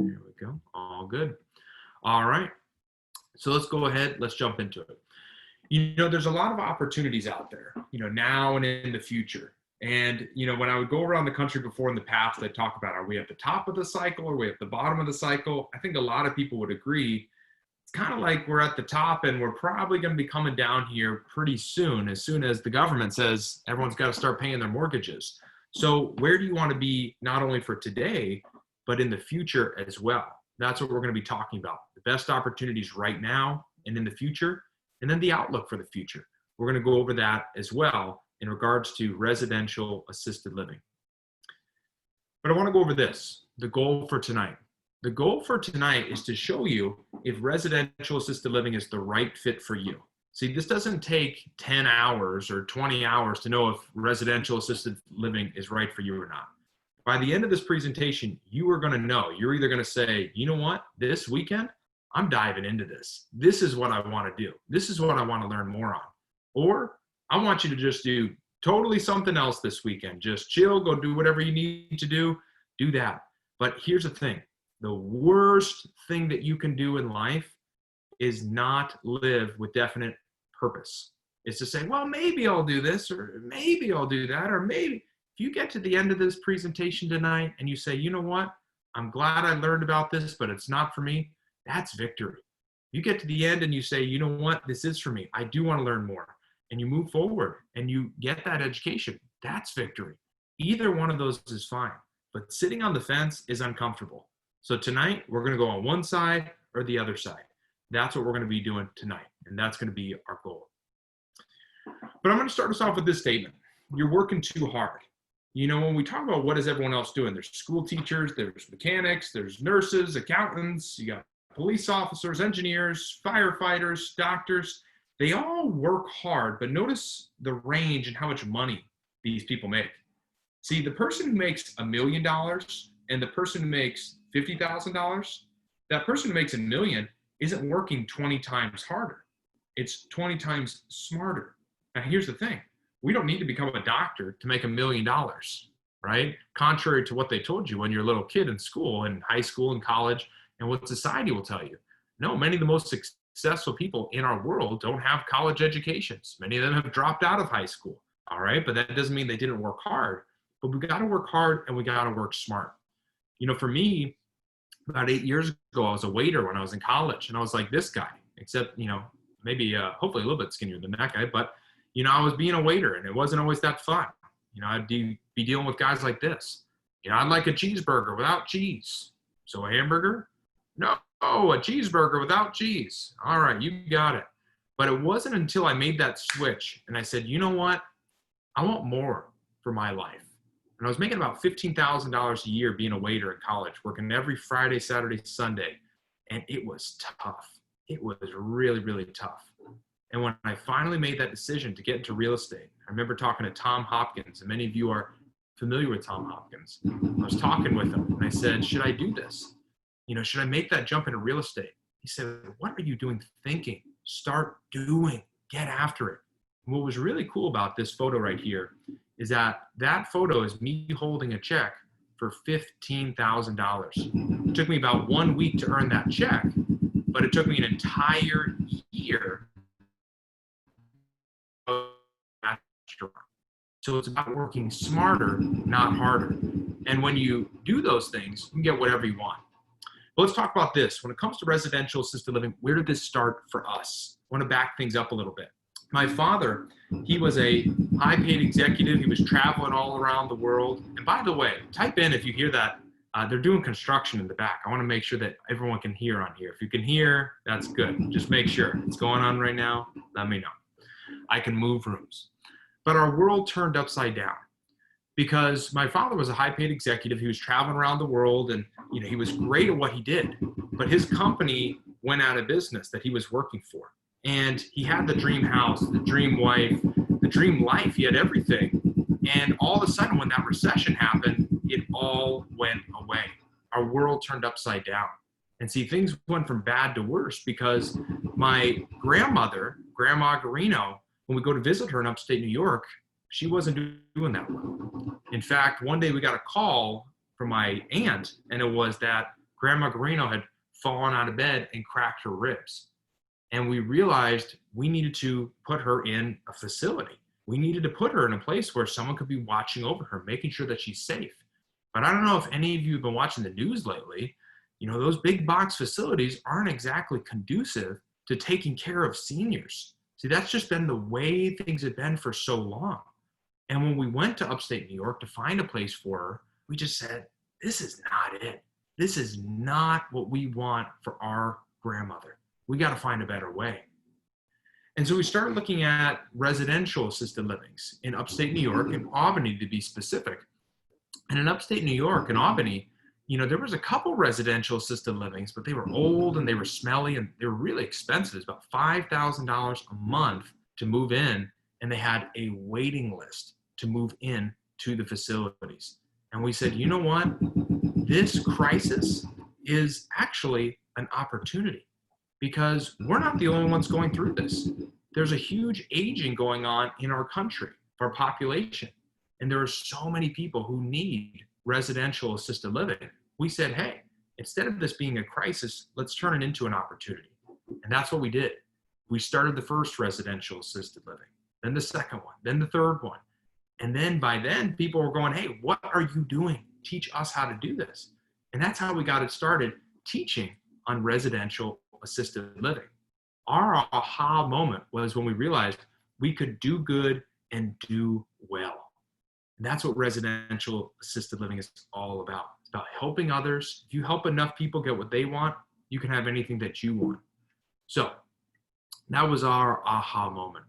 There we go. All good. All right. So let's go ahead. Let's jump into it. There's a lot of opportunities out there, now and in the future. And, when I would go around the country before in the past, I'd talk about, are we at the top of the cycle? Or are we at the bottom of the cycle? I think a lot of people would agree. It's kind of like we're at the top and we're probably going to be coming down here pretty soon as the government says everyone's got to start paying their mortgages. So where do you want to be not only for today, but in the future as well? That's what we're going to be talking about. The best opportunities right now and in the future, and then the outlook for the future. We're going to go over that as well in regards to residential assisted living. But I want to go over this, the goal for tonight. The goal for tonight is to show you if residential assisted living is the right fit for you. See, this doesn't take 10 hours or 20 hours to know if residential assisted living is right for you or not. By the end of this presentation, you are going to know. You're either going to say, you know what, this weekend, I'm diving into this. This is what I want to do. This is what I want to learn more on. Or I want you to just do totally something else this weekend. Just chill, go do whatever you need to do that. But here's the thing. The worst thing that you can do in life is not live with definite purpose. It's to say, well, maybe I'll do this, or maybe I'll do that, or maybe. If you get to the end of this presentation tonight and you say, you know what, I'm glad I learned about this, but it's not for me, that's victory. You get to the end and you say, you know what, this is for me. I do want to learn more. And you move forward and you get that education. That's victory. Either one of those is fine. But sitting on the fence is uncomfortable. So tonight, we're going to go on one side or the other side. That's what we're going to be doing tonight. And that's going to be our goal. But I'm going to start us off with this statement. You're working too hard. When we talk about what is everyone else doing, there's school teachers, there's mechanics, there's nurses, accountants, you got police officers, engineers, firefighters, doctors. They all work hard, but notice the range and how much money these people make. See, the person who makes $1 million and the person who makes $50,000, that person who makes $1 million isn't working 20 times harder. It's 20 times smarter. Now, here's the thing. We don't need to become a doctor to make $1 million, right? Contrary to what they told you when you're a little kid in school, in high school and college, and what society will tell you. No, many of the most successful people in our world don't have college educations. Many of them have dropped out of high school, all right? But that doesn't mean they didn't work hard. But we got to work hard and we got to work smart. For me, about 8 years ago, I was a waiter when I was in college, and I was like this guy, except, maybe hopefully a little bit skinnier than that guy, but I was being a waiter and it wasn't always that fun. I'd be dealing with guys like this. I'd like a cheeseburger without cheese. So a hamburger? No, a cheeseburger without cheese. All right, you got it. But it wasn't until I made that switch and I said, you know what? I want more for my life. And I was making about $15,000 a year being a waiter in college, working every Friday, Saturday, Sunday. And it was tough. It was really, really tough. And when I finally made that decision to get into real estate, I remember talking to Tom Hopkins, and many of you are familiar with Tom Hopkins. I was talking with him, and I said, should I do this? Should I make that jump into real estate? He said, what are you doing thinking? Start doing. Get after it. And what was really cool about this photo right here is that photo is me holding a check for $15,000. It took me about 1 week to earn that check, but it took me an entire year. So it's about working smarter, not harder. And when you do those things, you can get whatever you want. But let's talk about this. When it comes to residential assisted living, where did this start for us? I want to back things up a little bit. My father, he was a high-paid executive. He was traveling all around the world. And by the way, type in if you hear that. They're doing construction in the back. I want to make sure that everyone can hear on here. If you can hear, that's good. Just make sure it's going on right now. Let me know. I can move rooms. But our world turned upside down because my father was a high-paid executive. He was traveling around the world, and he was great at what he did. But his company went out of business that he was working for. And he had the dream house, the dream wife, the dream life. He had everything. And all of a sudden, when that recession happened, it all went away. Our world turned upside down. And see, things went from bad to worse because my grandmother, Grandma Guarino, when we go to visit her in upstate New York, she wasn't doing that well. In fact, one day we got a call from my aunt, and it was that Grandma Guarino had fallen out of bed and cracked her ribs. And we realized we needed to put her in a facility. We needed to put her in a place where someone could be watching over her, making sure that she's safe. But I don't know if any of you have been watching the news lately. You know, those big box facilities aren't exactly conducive to taking care of seniors. See, that's just been the way things have been for so long. And when we went to upstate New York to find a place for her, we just said, this is not it. This is not what we want for our grandmother. We got to find a better way. And so we started looking at residential assisted livings in upstate New York, in Albany to be specific. And in upstate New York, in Albany, you know, there was a couple residential assisted livings, but they were old and they were smelly and they were really expensive. It was about $5,000 a month to move in, and they had a waiting list to move in to the facilities. And we said, you know what? This crisis is actually an opportunity, because we're not the only ones going through this. There's a huge aging going on in our country, our population. And there are so many people who need residential assisted living. We said, hey, instead of this being a crisis, let's turn it into an opportunity. And that's what we did. We started the first residential assisted living, then the second one, then the third one. And then by then, people were going, hey, what are you doing? Teach us how to do this. And that's how we got it started, teaching on residential assisted living. Our aha moment was when we realized we could do good and do well. And that's what residential assisted living is all about. It's about helping others. If you help enough people get what they want, you can have anything that you want. So that was our aha moment.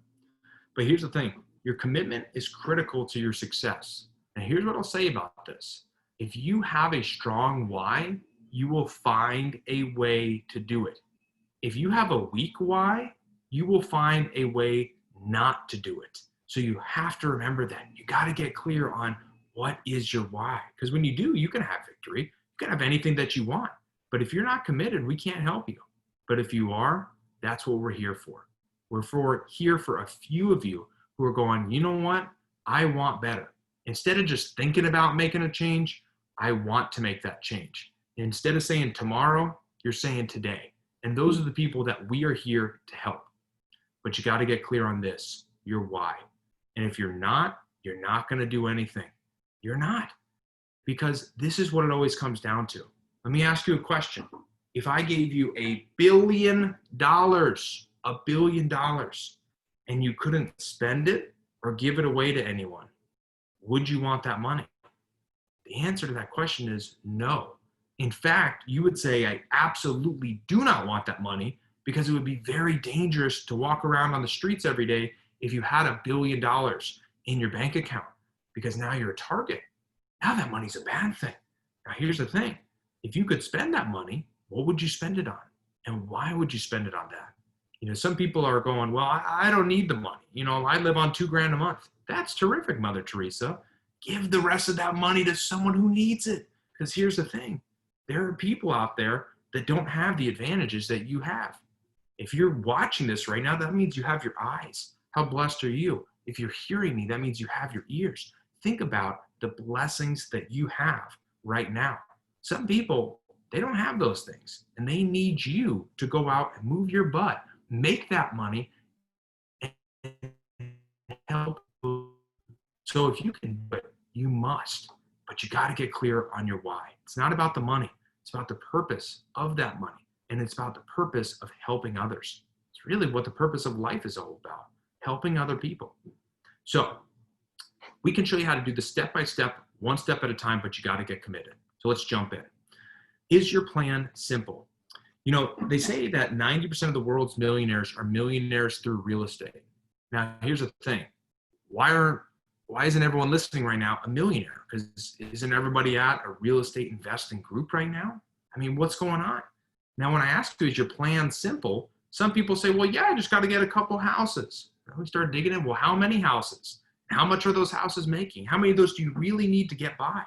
But here's the thing. Your commitment is critical to your success. And here's what I'll say about this. If you have a strong why, you will find a way to do it. If you have a weak why, you will find a way not to do it. So you have to remember that. You got to get clear on what is your why. Because when you do, you can have victory. You can have anything that you want. But if you're not committed, we can't help you. But if you are, that's what we're here for. We're here for a few of you who are going, you know what? I want better. Instead of just thinking about making a change, I want to make that change. Instead of saying tomorrow, you're saying today. And those are the people that we are here to help. But you got to get clear on this, your why. And if you're not going to do anything. You're not. Because this is what it always comes down to. Let me ask you a question. If I gave you $1 billion, and you couldn't spend it or give it away to anyone, would you want that money? The answer to that question is no. In fact, you would say, I absolutely do not want that money, because it would be very dangerous to walk around on the streets every day if you had $1 billion in your bank account, because now you're a target. Now that money's a bad thing. Now here's the thing. If you could spend that money, what would you spend it on? And why would you spend it on that? You know, some people are going, well, I don't need the money. You know, I live on $2,000 a month. That's terrific, Mother Teresa. Give the rest of that money to someone who needs it. Because here's the thing. There are people out there that don't have the advantages that you have. If you're watching this right now, that means you have your eyes. How blessed are you? If you're hearing me, that means you have your ears. Think about the blessings that you have right now. Some people, they don't have those things, and they need you to go out and move your butt, make that money, and help. So if you can do it, you must, but you got to get clear on your why. It's not about the money. It's about the purpose of that money, and it's about the purpose of helping others. It's really what the purpose of life is all about, helping other people. So we can show you how to do this step-by-step, one step at a time, but you got to get committed. So let's jump in. Is your plan simple? You know, they say that 90% of the world's millionaires are millionaires through real estate. Now, here's the thing. Why isn't everyone listening right now a millionaire? Because isn't everybody at a real estate investing group right now? I mean, what's going on? Now, when I ask you, is your plan simple? Some people say, well, yeah, I just got to get a couple houses. And we start digging in. Well, how many houses? How much are those houses making? How many of those do you really need to get by?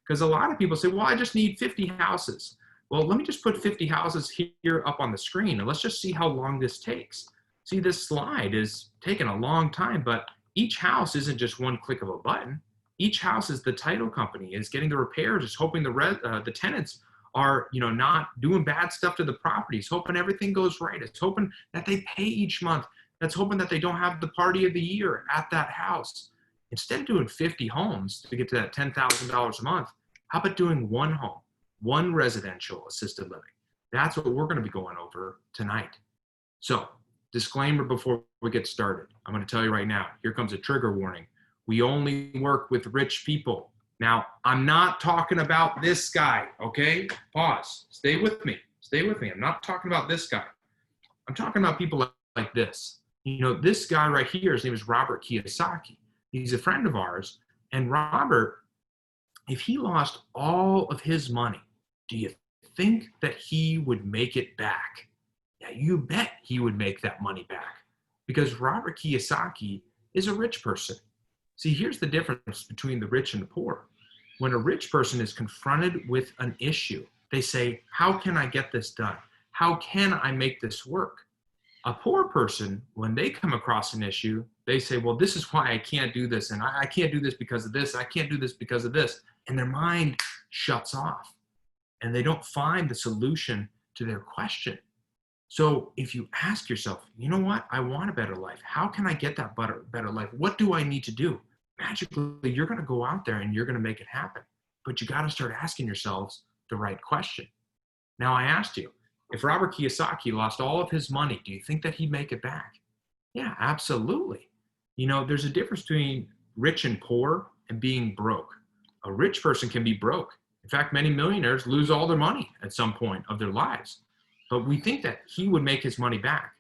Because a lot of people say, well, I just need 50 houses. Well, let me just put 50 houses here up on the screen, and let's just see how long this takes. See, this slide is taking a long time, but each house isn't just one click of a button. Each house is the title company, is getting the repairs, is hoping the tenants are, not doing bad stuff to the properties, hoping everything goes right. It's hoping that they pay each month. That's hoping that they don't have the party of the year at that house. Instead of doing 50 homes to get to that $10,000 a month, how about doing one home, one residential assisted living? That's what we're going to be going over tonight. So, disclaimer before we get started. I'm going to tell you right now, here comes a trigger warning. We only work with rich people. Now, I'm not talking about this guy, okay? Pause. Stay with me. Stay with me. I'm not talking about this guy. I'm talking about people like this. This guy right here, his name is Robert Kiyosaki. He's a friend of ours. And Robert, if he lost all of his money, do you think that he would make it back? Yeah, you bet he would make that money back, because Robert Kiyosaki is a rich person. See, here's the difference between the rich and the poor. When a rich person is confronted with an issue, they say, how can I get this done? How can I make this work? A poor person, when they come across an issue, they say, well, this is why I can't do this. And I can't do this because of this. I can't do this because of this. And their mind shuts off and they don't find the solution to their question. So if you ask yourself, you know what? I want a better life. How can I get that better life? What do I need to do? Magically, you're going to go out there and you're going to make it happen. But you got to start asking yourselves the right question. Now, I asked you, if Robert Kiyosaki lost all of his money, do you think that he'd make it back? Yeah, absolutely. There's a difference between rich and poor and being broke. A rich person can be broke. In fact, many millionaires lose all their money at some point of their lives. But we think that he would make his money back.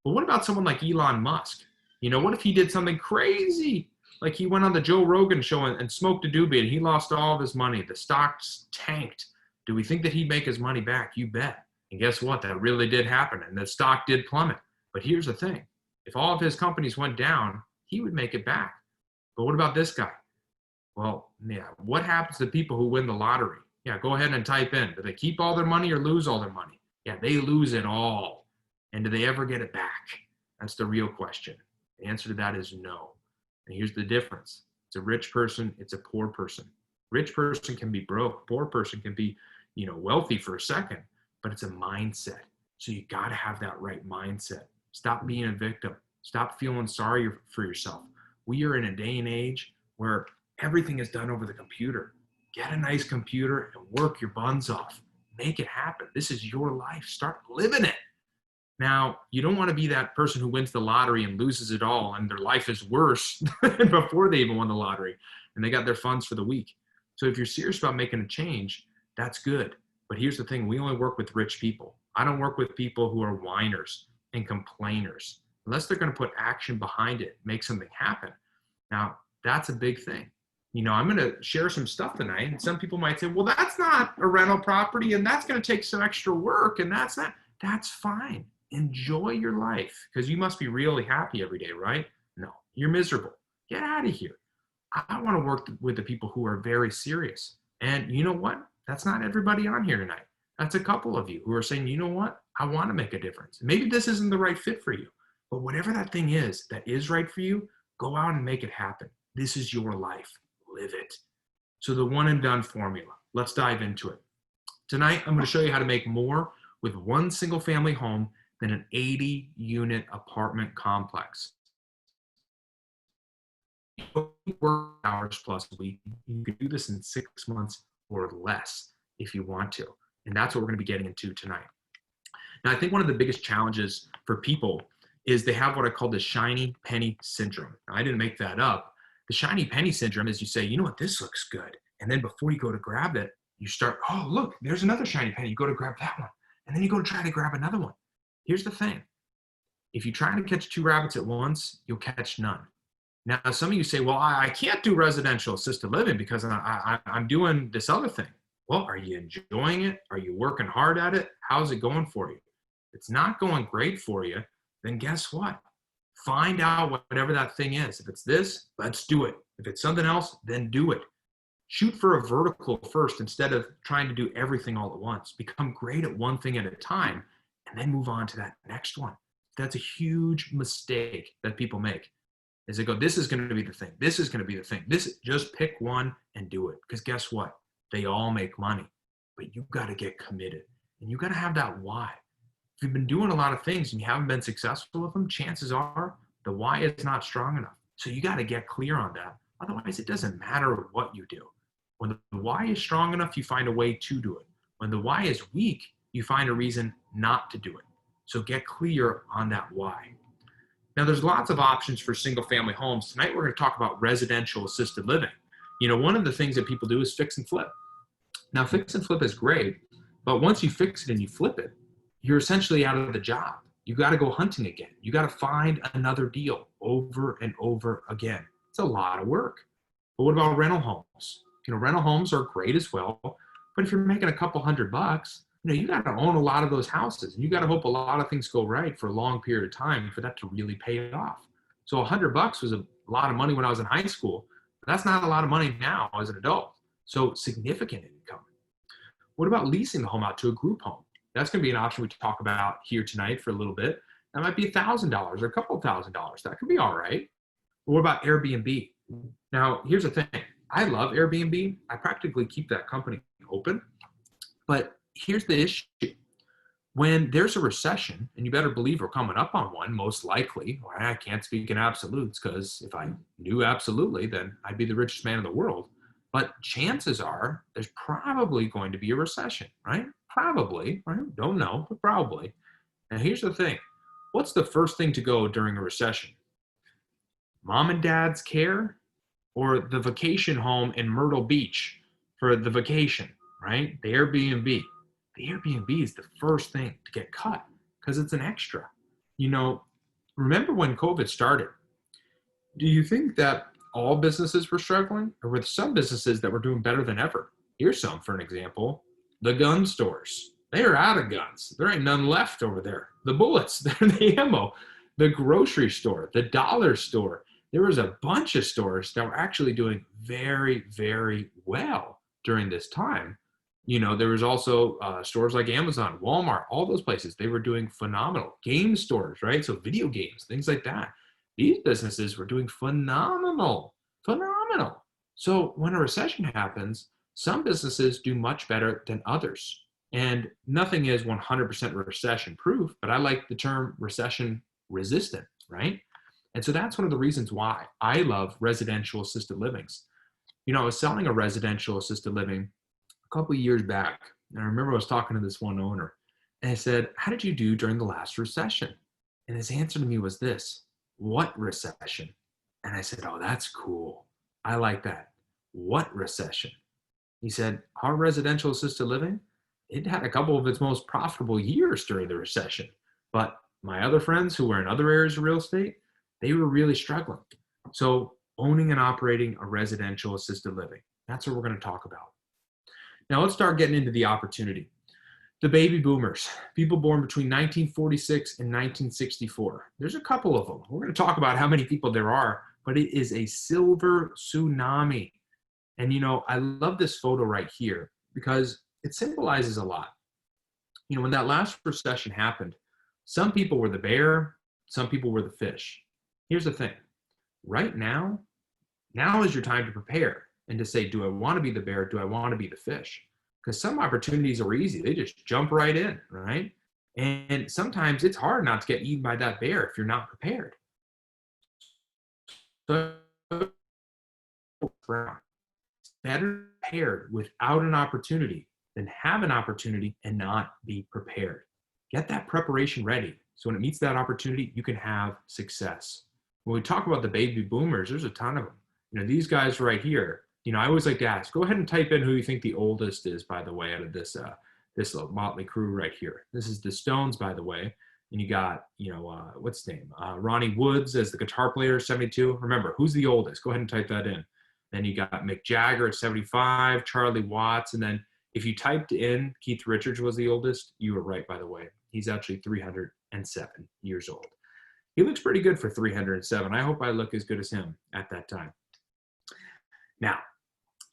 But what about someone like Elon Musk? What if he did something crazy? Like he went on the Joe Rogan show and smoked a doobie and he lost all of his money. The stocks tanked. Do we think that he'd make his money back? You bet. And guess what? That really did happen. And the stock did plummet. But here's the thing. If all of his companies went down, he would make it back. But what about this guy? Well, yeah, what happens to people who win the lottery? Yeah, go ahead and type in. Do they keep all their money or lose all their money? Yeah, they lose it all. And do they ever get it back? That's the real question. The answer to that is no. And here's the difference. It's a rich person, it's a poor person. Rich person can be broke. Poor person can be, wealthy for a second, but it's a mindset. So you got to have that right mindset. Stop being a victim. Stop feeling sorry for yourself. We are in a day and age where everything is done over the computer. Get a nice computer and work your buns off. Make it happen. This is your life. Start living it. Now, you don't want to be that person who wins the lottery and loses it all and their life is worse than before they even won the lottery and they got their funds for the week. So if you're serious about making a change, that's good. But here's the thing. We only work with rich people. I don't work with people who are whiners and complainers. Unless they're going to put action behind it, make something happen. Now, that's a big thing. I'm going to share some stuff tonight. And some people might say, well, that's not a rental property and that's going to take some extra work. And that's fine. Enjoy your life because you must be really happy every day, right? No, you're miserable. Get out of here. I want to work with the people who are very serious. And you know what? That's not everybody on here tonight. That's a couple of you who are saying, you know what? I want to make a difference. Maybe this isn't the right fit for you, but whatever that thing is that is right for you, go out and make it happen. This is your life. Live it. So the one and done formula. Let's dive into it. Tonight, I'm going to show you how to make more with one single family home than an 80-unit apartment complex. Work hours plus a week. You can do this in 6 months or less if you want to. And that's what we're going to be getting into tonight. Now, I think one of the biggest challenges for people is they have what I call the shiny penny syndrome. Now, I didn't make that up. The shiny penny syndrome is you say, you know what, this looks good. And then before you go to grab it, you start, oh, look, there's another shiny penny. You go to grab that one. And then you go to try to grab another one. Here's the thing. If you try to catch 2 rabbits at once, you'll catch none. Now, some of you say, well, I can't do residential assisted living because I'm doing this other thing. Well, are you enjoying it? Are you working hard at it? How's it going for you? If it's not going great for you, then guess what? Find out whatever that thing is. If it's this, let's do it. If it's something else, then do it. Shoot for a vertical first instead of trying to do everything all at once. Become great at one thing at a time and then move on to that next one. That's a huge mistake that people make. Is they go, this is going to be the thing. This is going to be the thing. Just pick one and do it. Because guess what? They all make money. but you got to get committed and you got to have that why. If you've been doing a lot of things and you haven't been successful with them, chances are the why is not strong enough. So you got to get clear on that. Otherwise, it doesn't matter what you do. When the why is strong enough, you find a way to do it. When the why is weak, you find a reason not to do it. So get clear on that why. Now, there's lots of options for single family homes. Tonight, we're going to talk about residential assisted living. One of the things that people do is fix and flip. Now, fix and flip is great, but once you fix it and you flip it, you're essentially out of the job. You got to go hunting again. You got to find another deal over and over again. It's a lot of work. But what about rental homes? Rental homes are great as well, but if you're making a couple $100, you got to own a lot of those houses, and you got to hope a lot of things go right for a long period of time for that to really pay it off. So $100 was a lot of money when I was in high school, but that's not a lot of money now as an adult. So significant income. What about leasing the home out to a group home? That's going to be an option we talk about here tonight for a little bit. That might be $1,000 or a couple of $1,000. That could be all right. But what about Airbnb? Now, here's the thing. I love Airbnb. I practically keep that company open. But here's the issue. When there's a recession, and you better believe we're coming up on one, most likely, or I can't speak in absolutes, because if I knew absolutely, then I'd be the richest man in the world. But chances are there's probably going to be a recession, right? Probably, right? Don't know, but probably. And here's the thing. What's the first thing to go during a recession? Mom and dad's care or the vacation home in Myrtle Beach for the vacation, right? The Airbnb. The Airbnb is the first thing to get cut because it's an extra. Remember when COVID started? Do you think that all businesses were struggling, or were there some businesses that were doing better than ever? Here's some for an example. The gun stores. They are out of guns. There ain't none left over there. The bullets, they're the ammo. The grocery store, the dollar store. There was a bunch of stores that were actually doing very, very well during this time. There was also stores like Amazon, Walmart, all those places. They were doing phenomenal. Game stores, right? So video games, things like that. These businesses were doing phenomenal. So when a recession happens, some businesses do much better than others. And nothing is 100% recession proof, but I like the term recession resistant, right? And so that's one of the reasons why I love residential assisted livings. I was selling a residential assisted living a couple of years back. And I remember I was talking to this one owner, and I said, "How did you do during the last recession?" And his answer to me was this: "What recession?" And I said, "Oh, that's cool. I like that. What recession?" He said, "Our residential assisted living, it had a couple of its most profitable years during the recession. But my other friends who were in other areas of real estate, they were really struggling." So owning and operating a residential assisted living, that's what we're going to talk about. Now let's start getting into the opportunity. The baby boomers, people born between 1946 and 1964. There's a couple of them. We're going to talk about how many people there are, but it is a silver tsunami. And I love this photo right here because it symbolizes a lot. When that last recession happened, some people were the bear, some people were the fish. Here's the thing. Right now is your time to prepare and to say, do I want to be the bear? Do I want to be the fish? Because some opportunities are easy. They just jump right in, right? And sometimes it's hard not to get eaten by that bear if you're not prepared. So it's better prepared without an opportunity than have an opportunity and not be prepared. Get that preparation ready. So when it meets that opportunity, you can have success. When we talk about the baby boomers, there's a ton of them. These guys right here, I always like to ask, go ahead and type in who you think the oldest is, by the way, out of this little motley crew right here. This is the Stones, by the way. And you got, what's his name? Ronnie Woods as the guitar player, 72. Remember, who's the oldest? Go ahead and type that in. Then you got Mick Jagger at 75, Charlie Watts. And then if you typed in Keith Richards was the oldest, you were right, by the way. He's actually 307 years old. He looks pretty good for 307. I hope I look as good as him at that time. Now,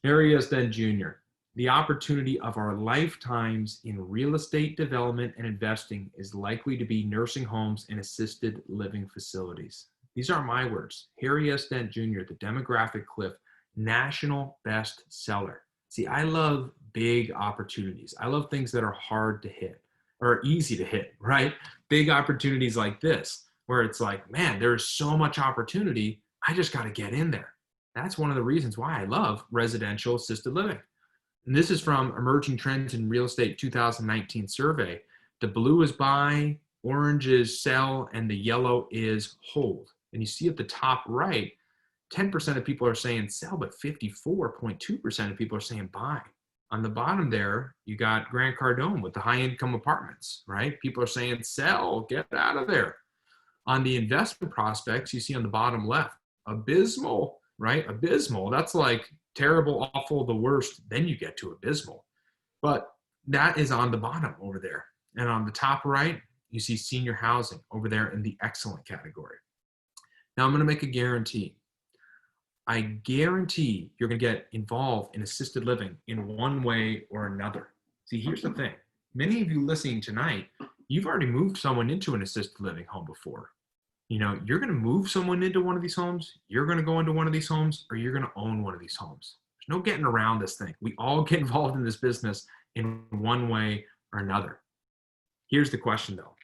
Harry S. Dent Jr., the opportunity of our lifetimes in real estate development and investing is likely to be nursing homes and assisted living facilities. These aren't my words. Harry S. Dent Jr., the demographic cliff, national bestseller. See, I love big opportunities. I love things that are hard to hit or easy to hit, right? Big opportunities like this, where it's like, man, there's so much opportunity. I just got to get in there. That's one of the reasons why I love residential assisted living. And this is from Emerging Trends in Real Estate 2019 survey. The blue is buy, orange is sell, and the yellow is hold. And you see at the top right, 10% of people are saying sell, but 54.2% of people are saying buy. On the bottom there, you got Grant Cardone with the high income apartments, right? People are saying sell, get out of there. On the investment prospects, you see on the bottom left, abysmal, right? Abysmal. That's like terrible, awful, the worst. Then you get to abysmal. But that is on the bottom over there. And on the top right, you see senior housing over there in the excellent category. Now I'm going to make a guarantee. I guarantee you're going to get involved in assisted living in one way or another. See, here's the thing. Many of you listening tonight, you've already moved someone into an assisted living home before. You know, you're going to move someone into one of these homes, you're going to go into one of these homes, or you're going to own one of these homes. There's no getting around this thing. We all get involved in this business in one way or another. Here's the question though.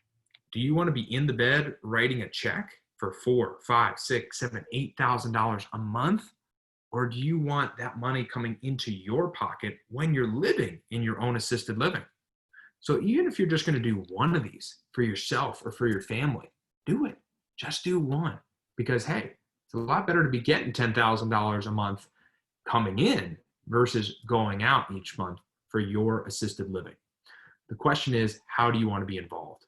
Do you want to be in the bed writing a check for $4,000, $5,000, $6,000, $7,000, $8,000 a month? Or do you want that money coming into your pocket when you're living in your own assisted living? So even if you're just going to do one of these for yourself or for your family, do it. Just do one. Because hey, it's a lot better to be getting $10,000 a month coming in versus going out each month for your assisted living. The question is, how do you want to be involved?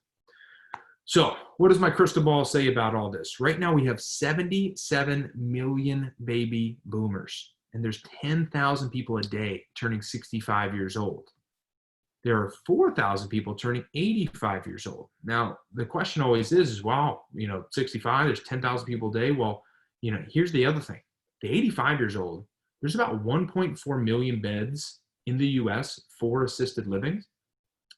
So what does my crystal ball say about all this? Right now we have 77 million baby boomers, and there's 10,000 people a day turning 65 years old. There are 4,000 people turning 85 years old. Now, the question always is, wow, 65, there's 10,000 people a day. Well, here's the other thing. The 85 years old, there's about 1.4 million beds in the US for assisted living.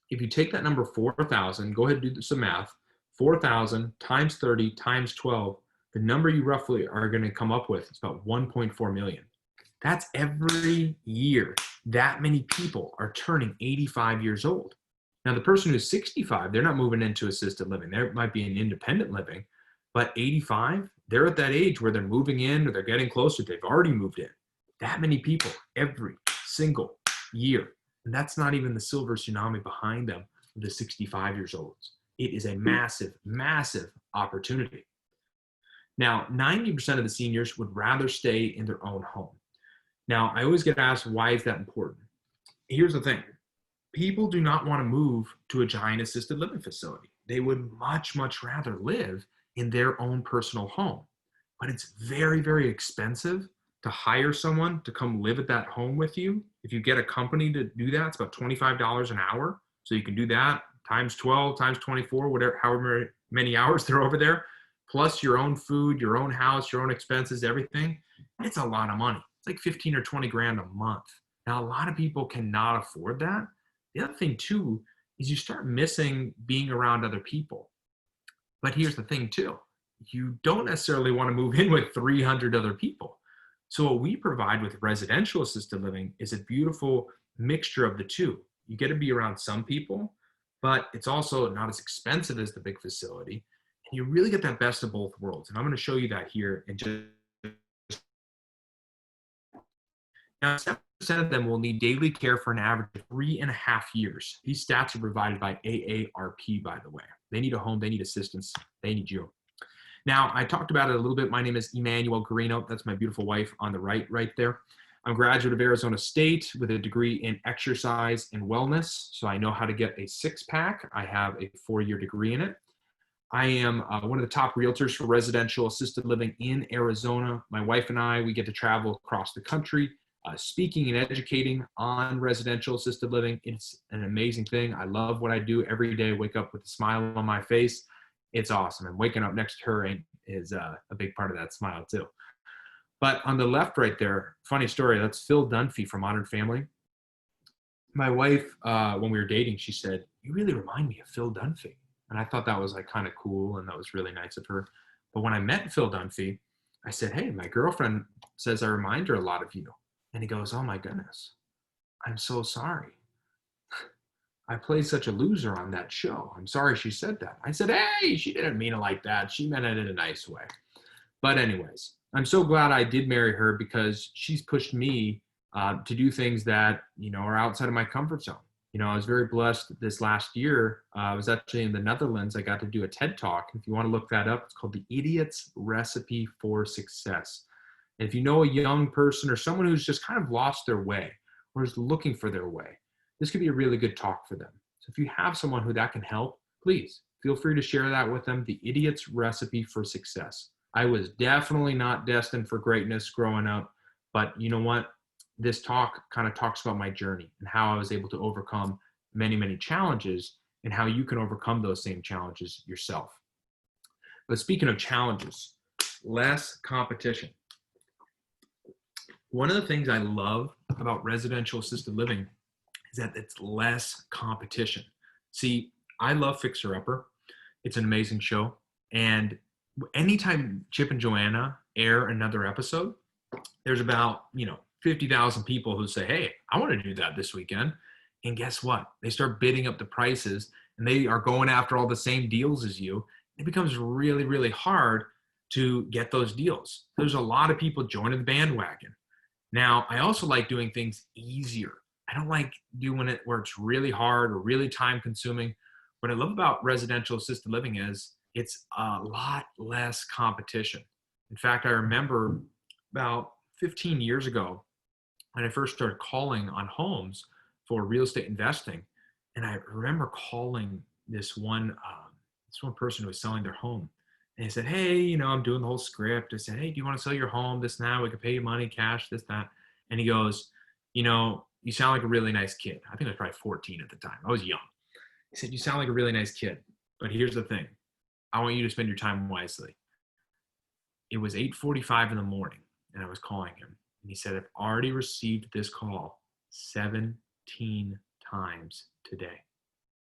If you take that number 4,000, go ahead and do some math, 4,000 times 30 times 12, the number you roughly are going to come up with is about 1.4 million. That's every year. That many people are turning 85 years old. Now, the person who's 65, they're not moving into assisted living. There might be an independent living, but 85, they're at that age where they're moving in or they're getting closer. They've already moved in. That many people every single year. And that's not even the silver tsunami behind them, the 65 years olds. It is a massive, massive opportunity. Now, 90% of the seniors would rather stay in their own home. Now, I always get asked, why is that important? Here's the thing. People do not want to move to a giant assisted living facility. They would much, much rather live in their own personal home. But it's very, very expensive to hire someone to come live at that home with you. If you get a company to do that, it's about $25 an hour. So you can do that times 12, times 24, whatever, however many hours they're over there, plus your own food, your own house, your own expenses, everything. It's a lot of money. It's like 15 or 20 grand a month. Now, a lot of people cannot afford that. The other thing too, is you start missing being around other people. But here's the thing too, you don't necessarily want to move in with 300 other people. So what we provide with residential assisted living is a beautiful mixture of the two. You get to be around some people, but it's also not as expensive as the big facility. And you really get that best of both worlds. And I'm going to show you that here in just. Now, 7% of them will need daily care for an average of 3.5 years. These stats are provided by AARP, by the way. They need a home, they need assistance, they need you. Now, I talked about it a little bit. My name is Emmanuel Guarino. That's my beautiful wife on the right there. I'm a graduate of Arizona State with a degree in exercise and wellness. So I know how to get a six-pack. I have a 4-year degree in it. I am one of the top realtors for residential assisted living in Arizona. My wife and I, we get to travel across the country, speaking and educating on residential assisted living. It's an amazing thing. I love what I do every day. Wake up with a smile on my face. It's awesome. And waking up next to her is a big part of that smile too. But on the left right there, funny story, that's Phil Dunphy from Modern Family. My wife, when we were dating, she said, "You really remind me of Phil Dunphy." And I thought that was like kind of cool and that was really nice of her. But when I met Phil Dunphy, I said, "Hey, my girlfriend says I remind her a lot of you." And he goes, "Oh my goodness." I'm so sorry. I played such a loser on that show. I'm sorry she said that. I said, hey, she didn't mean it like that. She meant it in a nice way. But anyways, I'm so glad I did marry her because she's pushed me to do things that, are outside of my comfort zone. I was very blessed this last year. I was actually in the Netherlands. I got to do a TED Talk. If you want to look that up, it's called The Idiot's Recipe for Success. And if you know a young person or someone who's just kind of lost their way or is looking for their way, this could be a really good talk for them. So if you have someone who that can help, please feel free to share that with them. The Idiot's Recipe for Success. I was definitely not destined for greatness growing up, but you know what? This talk kind of talks about my journey and how I was able to overcome many, many challenges and how you can overcome those same challenges yourself. But speaking of challenges, less competition. One of the things I love about residential assisted living is that it's less competition. See, I love Fixer Upper. It's an amazing show. And anytime Chip and Joanna air another episode, there's about, 50,000 people who say, hey, I want to do that this weekend. And guess what? They start bidding up the prices and they are going after all the same deals as you. It becomes really, really hard to get those deals. There's a lot of people joining the bandwagon. Now, I also like doing things easier. I don't like doing it where it's really hard or really time consuming. What I love about residential assisted living is it's a lot less competition. In fact, I remember about 15 years ago when I first started calling on homes for real estate investing. And I remember calling this one person who was selling their home. And he said, hey, I'm doing the whole script. I said, hey, do you want to sell your home? This and that. We could pay you money, cash, this, that. And he goes, you sound like a really nice kid. I think I was probably 14 at the time. I was young. He said, you sound like a really nice kid. But here's the thing. I want you to spend your time wisely. It was 8:45 in the morning, and I was calling him. And he said, I've already received this call 17 times today.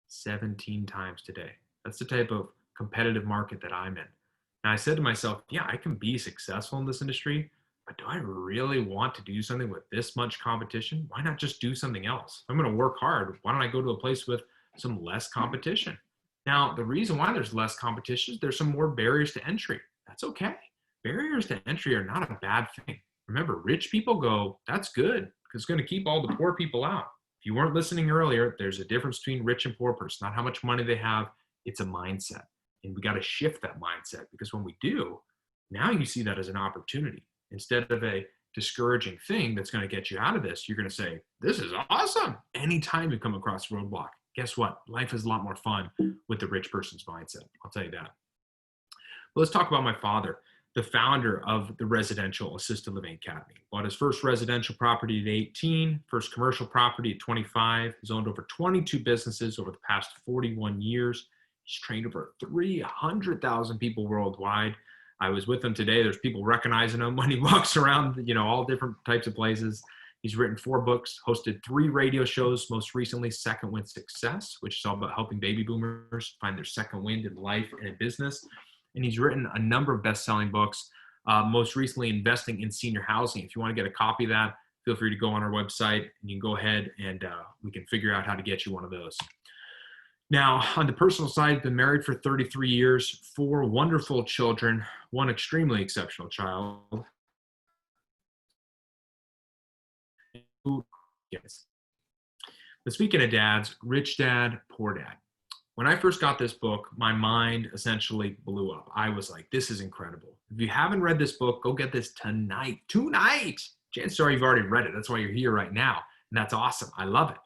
17 times today. That's the type of competitive market that I'm in. And I said to myself, yeah, I can be successful in this industry, but do I really want to do something with this much competition? Why not just do something else? If I'm going to work hard, why don't I go to a place with some less competition? Now, the reason why there's less competition is there's some more barriers to entry. That's okay. Barriers to entry are not a bad thing. Remember, rich people go, that's good, because it's going to keep all the poor people out. If you weren't listening earlier, there's a difference between rich and poor person. Not how much money they have, it's a mindset. And we got to shift that mindset, because when we do, now you see that as an opportunity. Instead of a discouraging thing that's going to get you out of this, you're going to say, this is awesome. Anytime you come across a roadblock, guess what? Life is a lot more fun with the rich person's mindset. I'll tell you that. But let's talk about my father, the founder of the Residential Assisted Living Academy. Bought his first residential property at 18, first commercial property at 25. He's owned over 22 businesses over the past 41 years. He's trained over 300,000 people worldwide. I was with him today. There's people recognizing him when he walks around, all different types of places. He's written 4 books, hosted 3 radio shows, most recently Second Wind Success, which is all about helping baby boomers find their second wind in life and in business. And he's written a number of best-selling books, most recently Investing in Senior Housing. If you want to get a copy of that, feel free to go on our website and you can go ahead and we can figure out how to get you one of those. Now, on the personal side, been married for 33 years, 4 wonderful children, 1 extremely exceptional child. Yes. But speaking of dads, rich dad, poor dad. When I first got this book, my mind essentially blew up. I was like, this is incredible. If you haven't read this book, go get this tonight. Chances are you've already read it. That's why you're here right now. And that's awesome. I love it.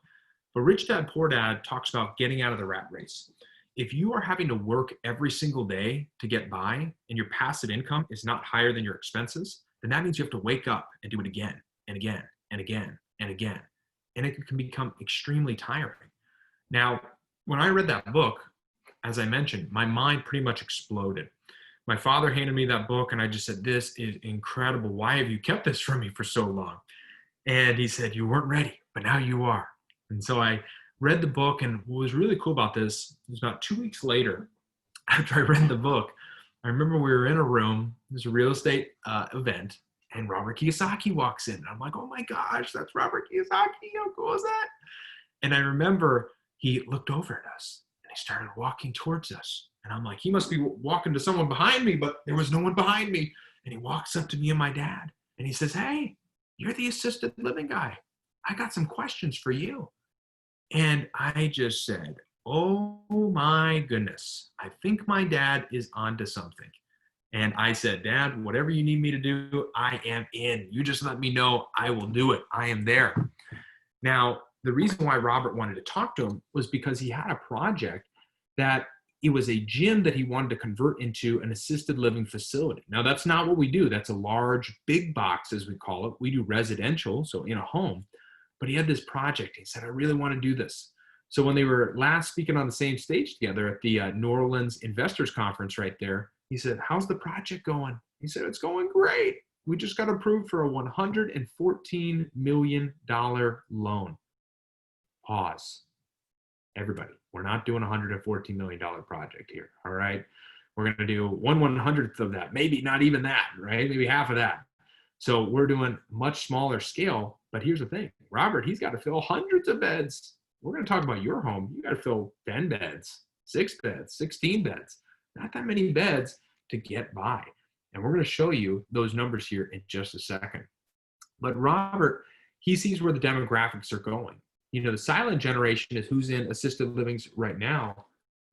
But Rich Dad, Poor Dad talks about getting out of the rat race. If you are having to work every single day to get by and your passive income is not higher than your expenses, then that means you have to wake up and do it again and again and again and again. And it can become extremely tiring. Now, when I read that book, as I mentioned, my mind pretty much exploded. My father handed me that book and I just said, this is incredible. Why have you kept this from me for so long? And he said, you weren't ready, but now you are. And so I read the book, and what was really cool about this was about 2 weeks later, after I read the book, I remember we were in a room, it was a real estate event, and Robert Kiyosaki walks in. And I'm like, oh my gosh, that's Robert Kiyosaki. How cool is that? And I remember he looked over at us and he started walking towards us. And I'm like, he must be walking to someone behind me, but there was no one behind me. And he walks up to me and my dad and he says, hey, you're the assisted living guy. I got some questions for you. And I just said, oh my goodness, I think my dad is onto something. And I said, Dad, whatever you need me to do, I am in. You just let me know. I will do it. I am there. Now, the reason why Robert wanted to talk to him was because he had a project that it was a gym that he wanted to convert into an assisted living facility. Now, that's not what we do. That's a large, big box, as we call it. We do residential, so in a home. But he had this project. He said, I really want to do this. So when they were last speaking on the same stage together at the New Orleans Investors Conference right there, he said, how's the project going? He said, it's going great. We just got approved for a $114 million loan. Pause. Everybody, we're not doing a $114 million project here, all right? We're going to do 1/100th of that, maybe not even that, right? Maybe half of that. So we're doing much smaller scale, but here's the thing. Robert, he's got to fill hundreds of beds. We're going to talk about your home. You got to fill 10 beds, 6 beds, 16 beds. Not that many beds to get by. And we're going to show you those numbers here in just a second. But Robert, he sees where the demographics are going. You know, the silent generation is who's in assisted livings right now.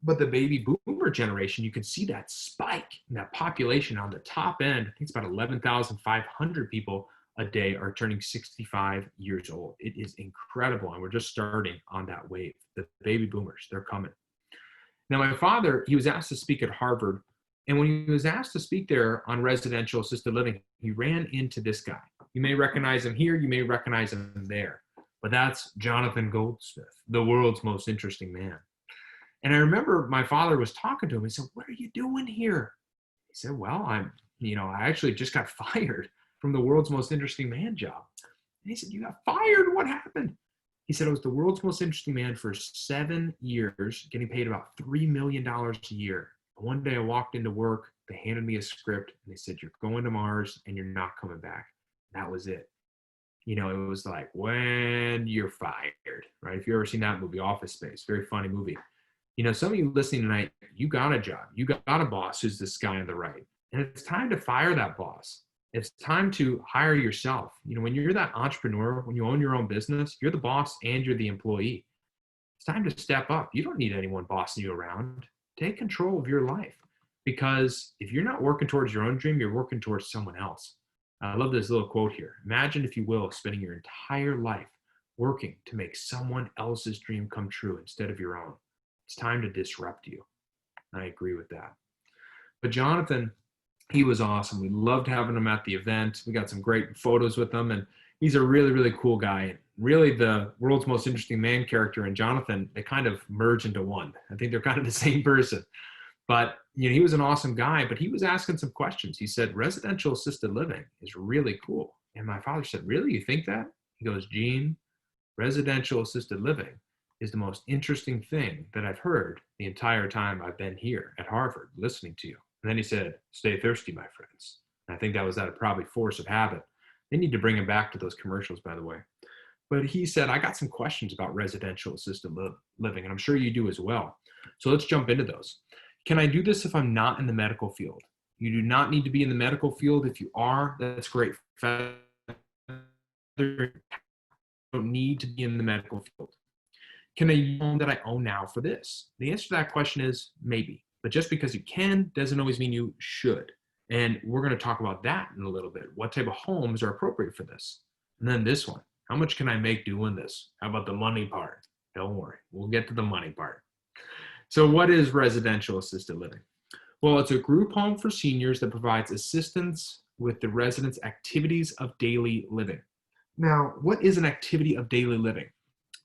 But the baby boomer generation, you can see that spike in that population on the top end. I think it's about 11,500 people a day are turning 65 years old. It is incredible. And we're just starting on that wave. The baby boomers, they're coming. Now, my father, he was asked to speak at Harvard. And when he was asked to speak there on residential assisted living, he ran into this guy. You may recognize him here. You may recognize him there. But that's Jonathan Goldsmith, the world's most interesting man. And I remember my father was talking to him. He said, what are you doing here? He said, well, I actually just got fired from the world's most interesting man job. And he said, you got fired? What happened? He said, I was the world's most interesting man for 7 years, getting paid about $3 million a year. One day I walked into work, they handed me a script, and they said, you're going to Mars and you're not coming back. That was it. You know, it was like when you're fired, right? If you've ever seen that movie, Office Space, very funny movie. You know, some of you listening tonight, you got a job. You got a boss who's this guy on the right. And it's time to fire that boss. It's time to hire yourself. You know, when you're that entrepreneur, when you own your own business, you're the boss and you're the employee. It's time to step up. You don't need anyone bossing you around. Take control of your life. Because if you're not working towards your own dream, you're working towards someone else. I love this little quote here. Imagine, if you will, spending your entire life working to make someone else's dream come true instead of your own. It's time to disrupt you. I agree with that. But Jonathan, he was awesome. We loved having him at the event. We got some great photos with him, and he's a really, really cool guy. Really the world's most interesting man character and Jonathan, they kind of merge into one. I think they're kind of the same person. But you know, he was an awesome guy, but he was asking some questions. He said, residential assisted living is really cool. And my father said, really, you think that? He goes, Gene, residential assisted living is the most interesting thing that I've heard the entire time I've been here at Harvard listening to you. And then he said, stay thirsty, my friends. And I think that was out of probably force of habit. They need to bring him back to those commercials, by the way. But he said, I got some questions about residential assisted living, and I'm sure you do as well. So let's jump into those. Can I do this if I'm not in the medical field? You do not need to be in the medical field. If you are, that's great. You don't need to be in the medical field. Can I use the home that I own now for this? The answer to that question is maybe. But just because you can doesn't always mean you should. And we're going to talk about that in a little bit. What type of homes are appropriate for this? And then this one. How much can I make doing this? How about the money part? Don't worry. We'll get to the money part. So what is residential assisted living? Well, it's a group home for seniors that provides assistance with the residents' activities of daily living. Now, what is an activity of daily living?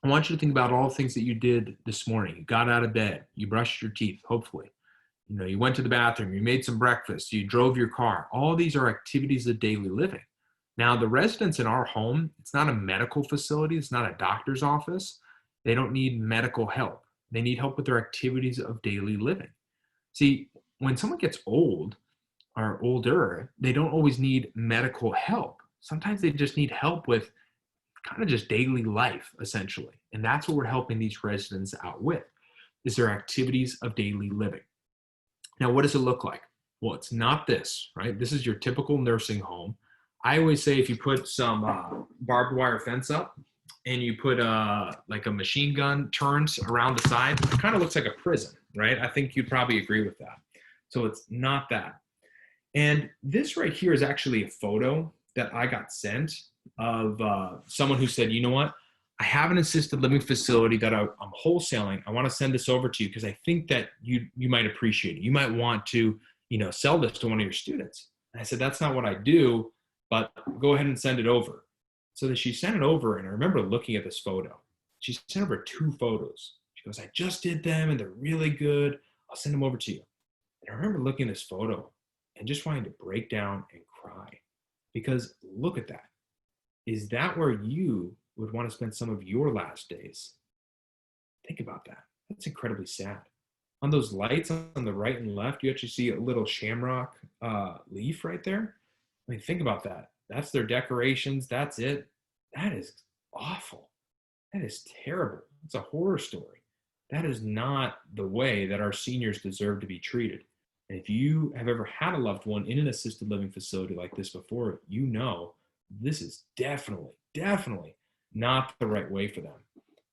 I want you to think about all the things that you did this morning. You got out of bed, you brushed your teeth, hopefully. You know, you went to the bathroom, you made some breakfast, you drove your car. All these are activities of daily living. Now, the residents in our home, it's not a medical facility, it's not a doctor's office. They don't need medical help. They need help with their activities of daily living. See, when someone gets old, are older, they don't always need medical help. Sometimes they just need help with kind of just daily life, essentially. And that's what we're helping these residents out with, is their activities of daily living. Now, what does it look like? Well, it's not this, right? This is your typical nursing home. I always say if you put some barbed wire fence up and you put like a machine gun turns around the side, it kind of looks like a prison, right? I think you'd probably agree with that. So it's not that. And this right here is actually a photo that I got sent of someone who said, you know what? I have an assisted living facility that I'm wholesaling. I want to send this over to you because I think that you might appreciate it. You might want to, sell this to one of your students. And I said, that's not what I do, but go ahead and send it over. So that she sent it over, and I remember looking at this photo. She sent over 2 photos. She goes, I just did them, and they're really good. I'll send them over to you. And I remember looking at this photo and just wanting to break down and cry, because look at that. Is that where you would want to spend some of your last days? Think about that. That's incredibly sad. On those lights on the right and left, you actually see a little shamrock leaf right there. I mean, think about that. That's their decorations. That's it. That is awful. That is terrible. It's a horror story. That is not the way that our seniors deserve to be treated. And if you have ever had a loved one in an assisted living facility like this before, you know this is definitely not the right way for them.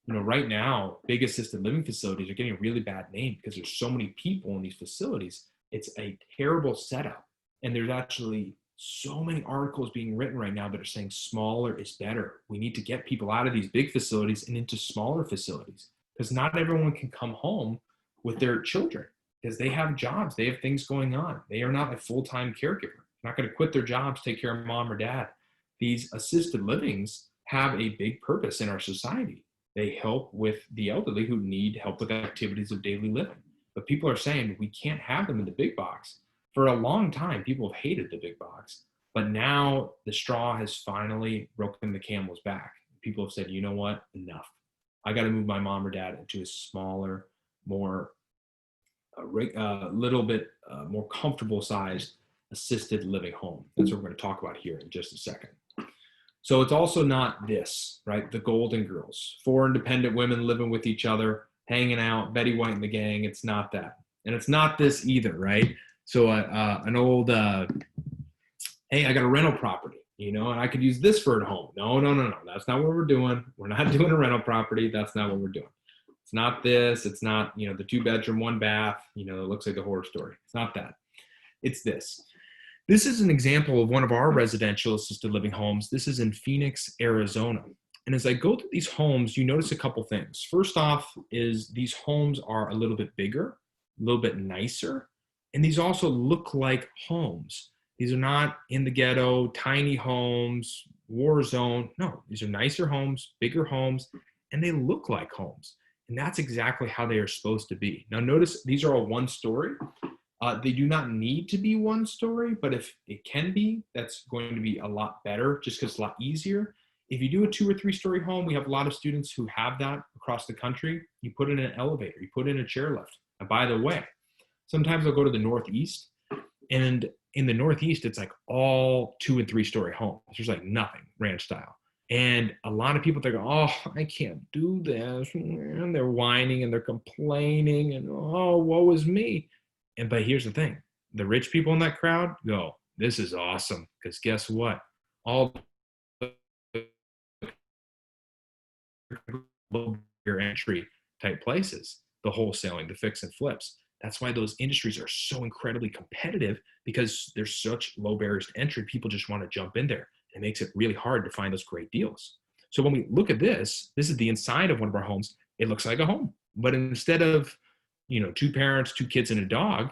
Right now, big assisted living facilities are getting a really bad name because there's so many people in these facilities. It's a terrible setup. And there's actually so many articles being written right now that are saying smaller is better. We need to get people out of these big facilities and into smaller facilities, because not everyone can come home with their children because they have jobs. They have things going on. They are not a full-time caregiver. They're not going to quit their jobs, take care of mom or dad. These assisted livings have a big purpose in our society. They help with the elderly who need help with activities of daily living. But people are saying we can't have them in the big box. For a long time, people have hated the big box, but now the straw has finally broken the camel's back. People have said, you know what, enough. I got to move my mom or dad into a smaller, more, little bit more comfortable sized assisted living home. That's what we're going to talk about here in just a second. So it's also not this, right? The Golden Girls, 4 independent women living with each other, hanging out, Betty White and the gang. It's not that. And it's not this either, right? So an old, hey, I got a rental property, and I could use this for a home. No. That's not what we're doing. We're not doing a rental property. That's not what we're doing. It's not this. It's not, the 2-bedroom, 1 bath, it looks like a horror story. It's not that. It's this. This is an example of one of our residential assisted living homes. This is in Phoenix, Arizona. And as I go through these homes, you notice a couple things. First off is these homes are a little bit bigger, a little bit nicer, and these also look like homes. These are not in the ghetto, tiny homes, war zone. No, these are nicer homes, bigger homes, and they look like homes. And that's exactly how they are supposed to be. Now notice these are all 1 story. They do not need to be 1 story, but if it can be, that's going to be a lot better just because it's a lot easier. If you do a 2 or 3 story home, we have a lot of students who have that across the country. You put in an elevator, you put in a chairlift. And by the way, sometimes I'll go to the Northeast, and in the Northeast, it's like all 2 and 3 story homes. There's like nothing ranch style. And a lot of people, they go, oh, I can't do this. And they're whining and they're complaining and, oh, woe is me. But here's the thing. The rich people in that crowd go, this is awesome. Because guess what? All your entry type places, the wholesaling, the fix and flips. That's why those industries are so incredibly competitive, because there's such low barriers to entry. People just want to jump in there. It makes it really hard to find those great deals. So when we look at this is the inside of one of our homes. It looks like a home, but instead of, 2 parents, 2 kids, and a dog,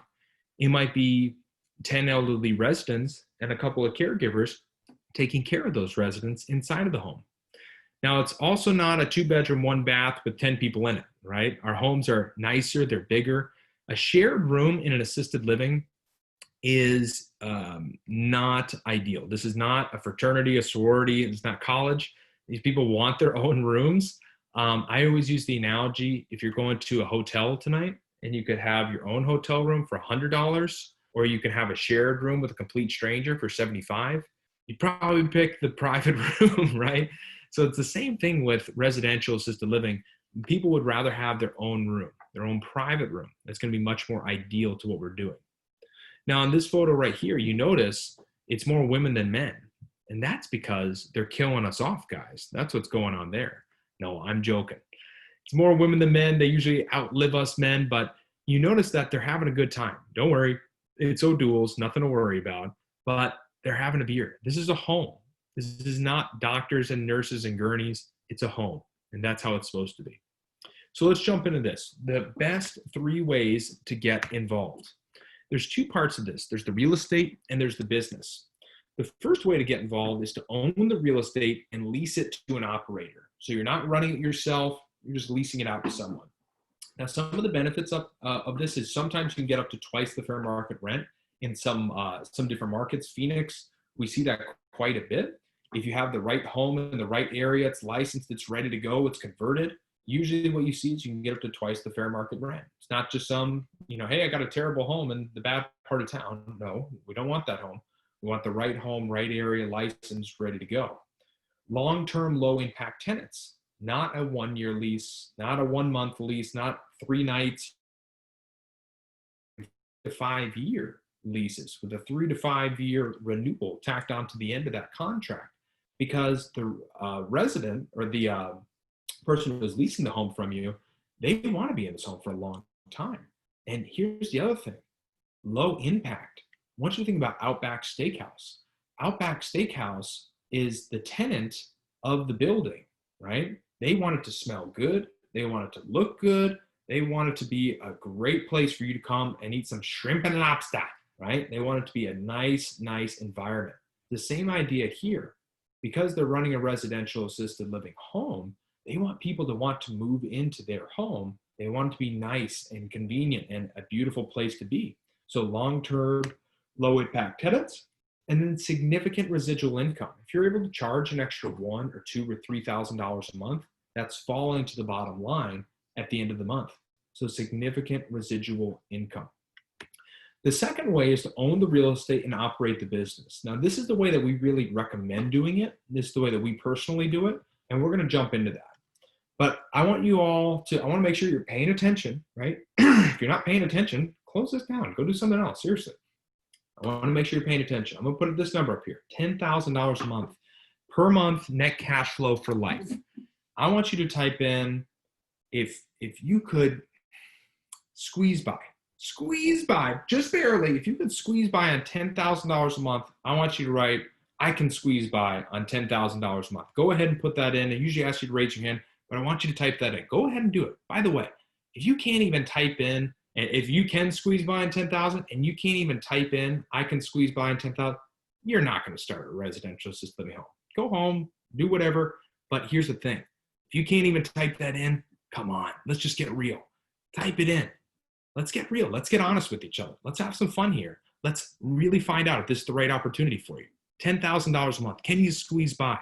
it might be 10 elderly residents and a couple of caregivers taking care of those residents inside of the home. Now, it's also not a 2-bedroom, 1 bath with 10 people in it, right? Our homes are nicer, they're bigger. A shared room in an assisted living is not ideal. This is not a fraternity, a sorority. It's not college. These people want their own rooms. I always use the analogy, if you're going to a hotel tonight and you could have your own hotel room for $100 or you can have a shared room with a complete stranger for 75, you'd probably pick the private room, right? So it's the same thing with residential assisted living. People would rather have their own room, their own private room. That's going to be much more ideal to what we're doing. Now, in this photo right here, you notice it's more women than men. And that's because they're killing us off, guys. That's what's going on there. No, I'm joking. It's more women than men. They usually outlive us men, but you notice that they're having a good time. Don't worry. It's O'Doul's, nothing to worry about, but they're having a beer. This is a home. This is not doctors and nurses and gurneys. It's a home, and that's how it's supposed to be. So let's jump into this. The best 3 ways to get involved. There's 2 parts of this. There's the real estate and there's the business. The first way to get involved is to own the real estate and lease it to an operator. So you're not running it yourself, you're just leasing it out to someone. Now, some of the benefits of this is sometimes you can get up to twice the fair market rent in some different markets. Phoenix, we see that quite a bit. If you have the right home in the right area, it's licensed, it's ready to go, it's converted. Usually what you see is you can get up to twice the fair market rent. It's not just some, hey, I got a terrible home in the bad part of town. No, we don't want that home. We want the right home, right area, licensed, ready to go. Long-term, low-impact tenants, not a 1-year lease, not a 1-month lease, not 3 nights, 5-year leases with a 3 to 5-year renewal tacked onto the end of that contract, because the resident or the person who's leasing the home from you, they want to be in this home for a long time. And here's the other thing, low impact. I want you to think about Outback Steakhouse. Outback Steakhouse is the tenant of the building, right? They want it to smell good. They want it to look good. They want it to be a great place for you to come and eat some shrimp and lobster, right? They want it to be a nice, nice environment. The same idea here. Because they're running a residential assisted living home, they want people to want to move into their home. They want it to be nice and convenient and a beautiful place to be. So long-term, low-impact tenants, and then significant residual income. If you're able to charge an extra $1,000 or $2,000 or $3,000 a month, that's falling to the bottom line at the end of the month. So significant residual income. The second way is to own the real estate and operate the business. Now, this is the way that we really recommend doing it. This is the way that we personally do it, and we're going to jump into that. But I want to make sure you're paying attention, right? If you're not paying attention, close this down. Go do something else, seriously. I want to make sure you're paying attention. I'm going to put this number up here, $10,000 a month. Per month net cash flow for life. I want you to type in, if you could squeeze by, just barely, if you could squeeze by on $10,000 a month, I want you to write, I can squeeze by on $10,000 a month. Go ahead and put that in. I usually ask you to raise your hand, but I want you to type that in. Go ahead and do it. By the way, if you can't even type in, and if you can squeeze by on 10,000 and you can't even type in, I can squeeze by on 10,000, you're not going to start a residential assisted living home. Go home, do whatever. But here's the thing. If you can't even type that in, come on, let's just get real. Type it in. Let's get real. Let's get honest with each other. Let's have some fun here. Let's really find out if this is the right opportunity for you. $10,000 a month. Can you squeeze by?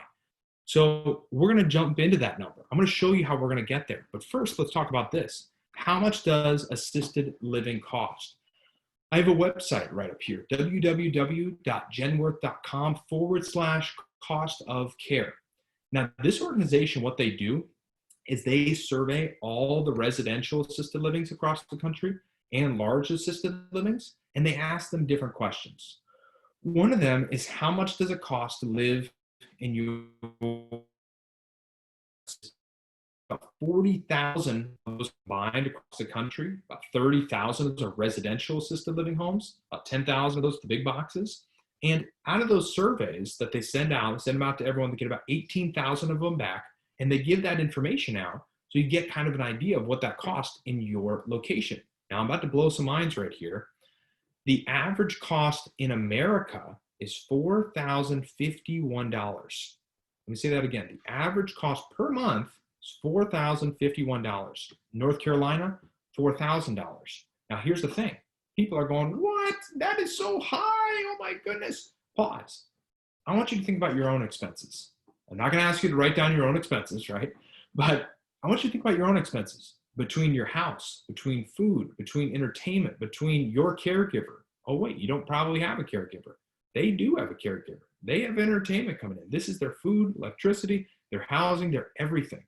So we're going to jump into that number. I'm going to show you how we're going to get there. But first, let's talk about this. How much does assisted living cost? I have a website right up here, www.genworth.com/cost of care. Now, this organization, what they do is they survey all the residential assisted livings across the country and large assisted livings, and they ask them different questions. One of them is, how much does it cost to live in your, about 40,000 of those combined across the country, about 30,000 of those are residential assisted living homes, about 10,000 of those the big boxes. And out of those surveys that they send them out to everyone, they get about 18,000 of them back, and they give that information out so you get kind of an idea of what that costs in your location. Now, I'm about to blow some minds right here. The average cost in America is $4,051. Let me say that again. The average cost per month is $4,051. North Carolina, $4,000. Now, here's the thing. People are going, what? That is so high. Oh, my goodness. Pause. I want you to think about your own expenses. I'm not going to ask you to write down your own expenses, right? But I want you to think about your own expenses between your house, between food, between entertainment, between your caregiver, Oh, wait, you don't probably have a caregiver. They do have a caregiver. They have entertainment coming in. This is their food, electricity, their housing, their everything.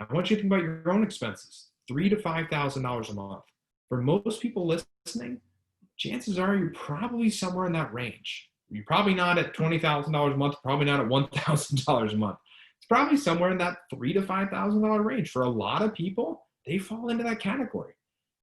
I want you to think about your own expenses, $3,000 to $5,000 a month. For most people listening, chances are you're probably somewhere in that range. You're probably not at $20,000 a month, probably not at $1,000 a month. It's probably somewhere in that $3,000 to $5,000 range. For a lot of people, they fall into that category.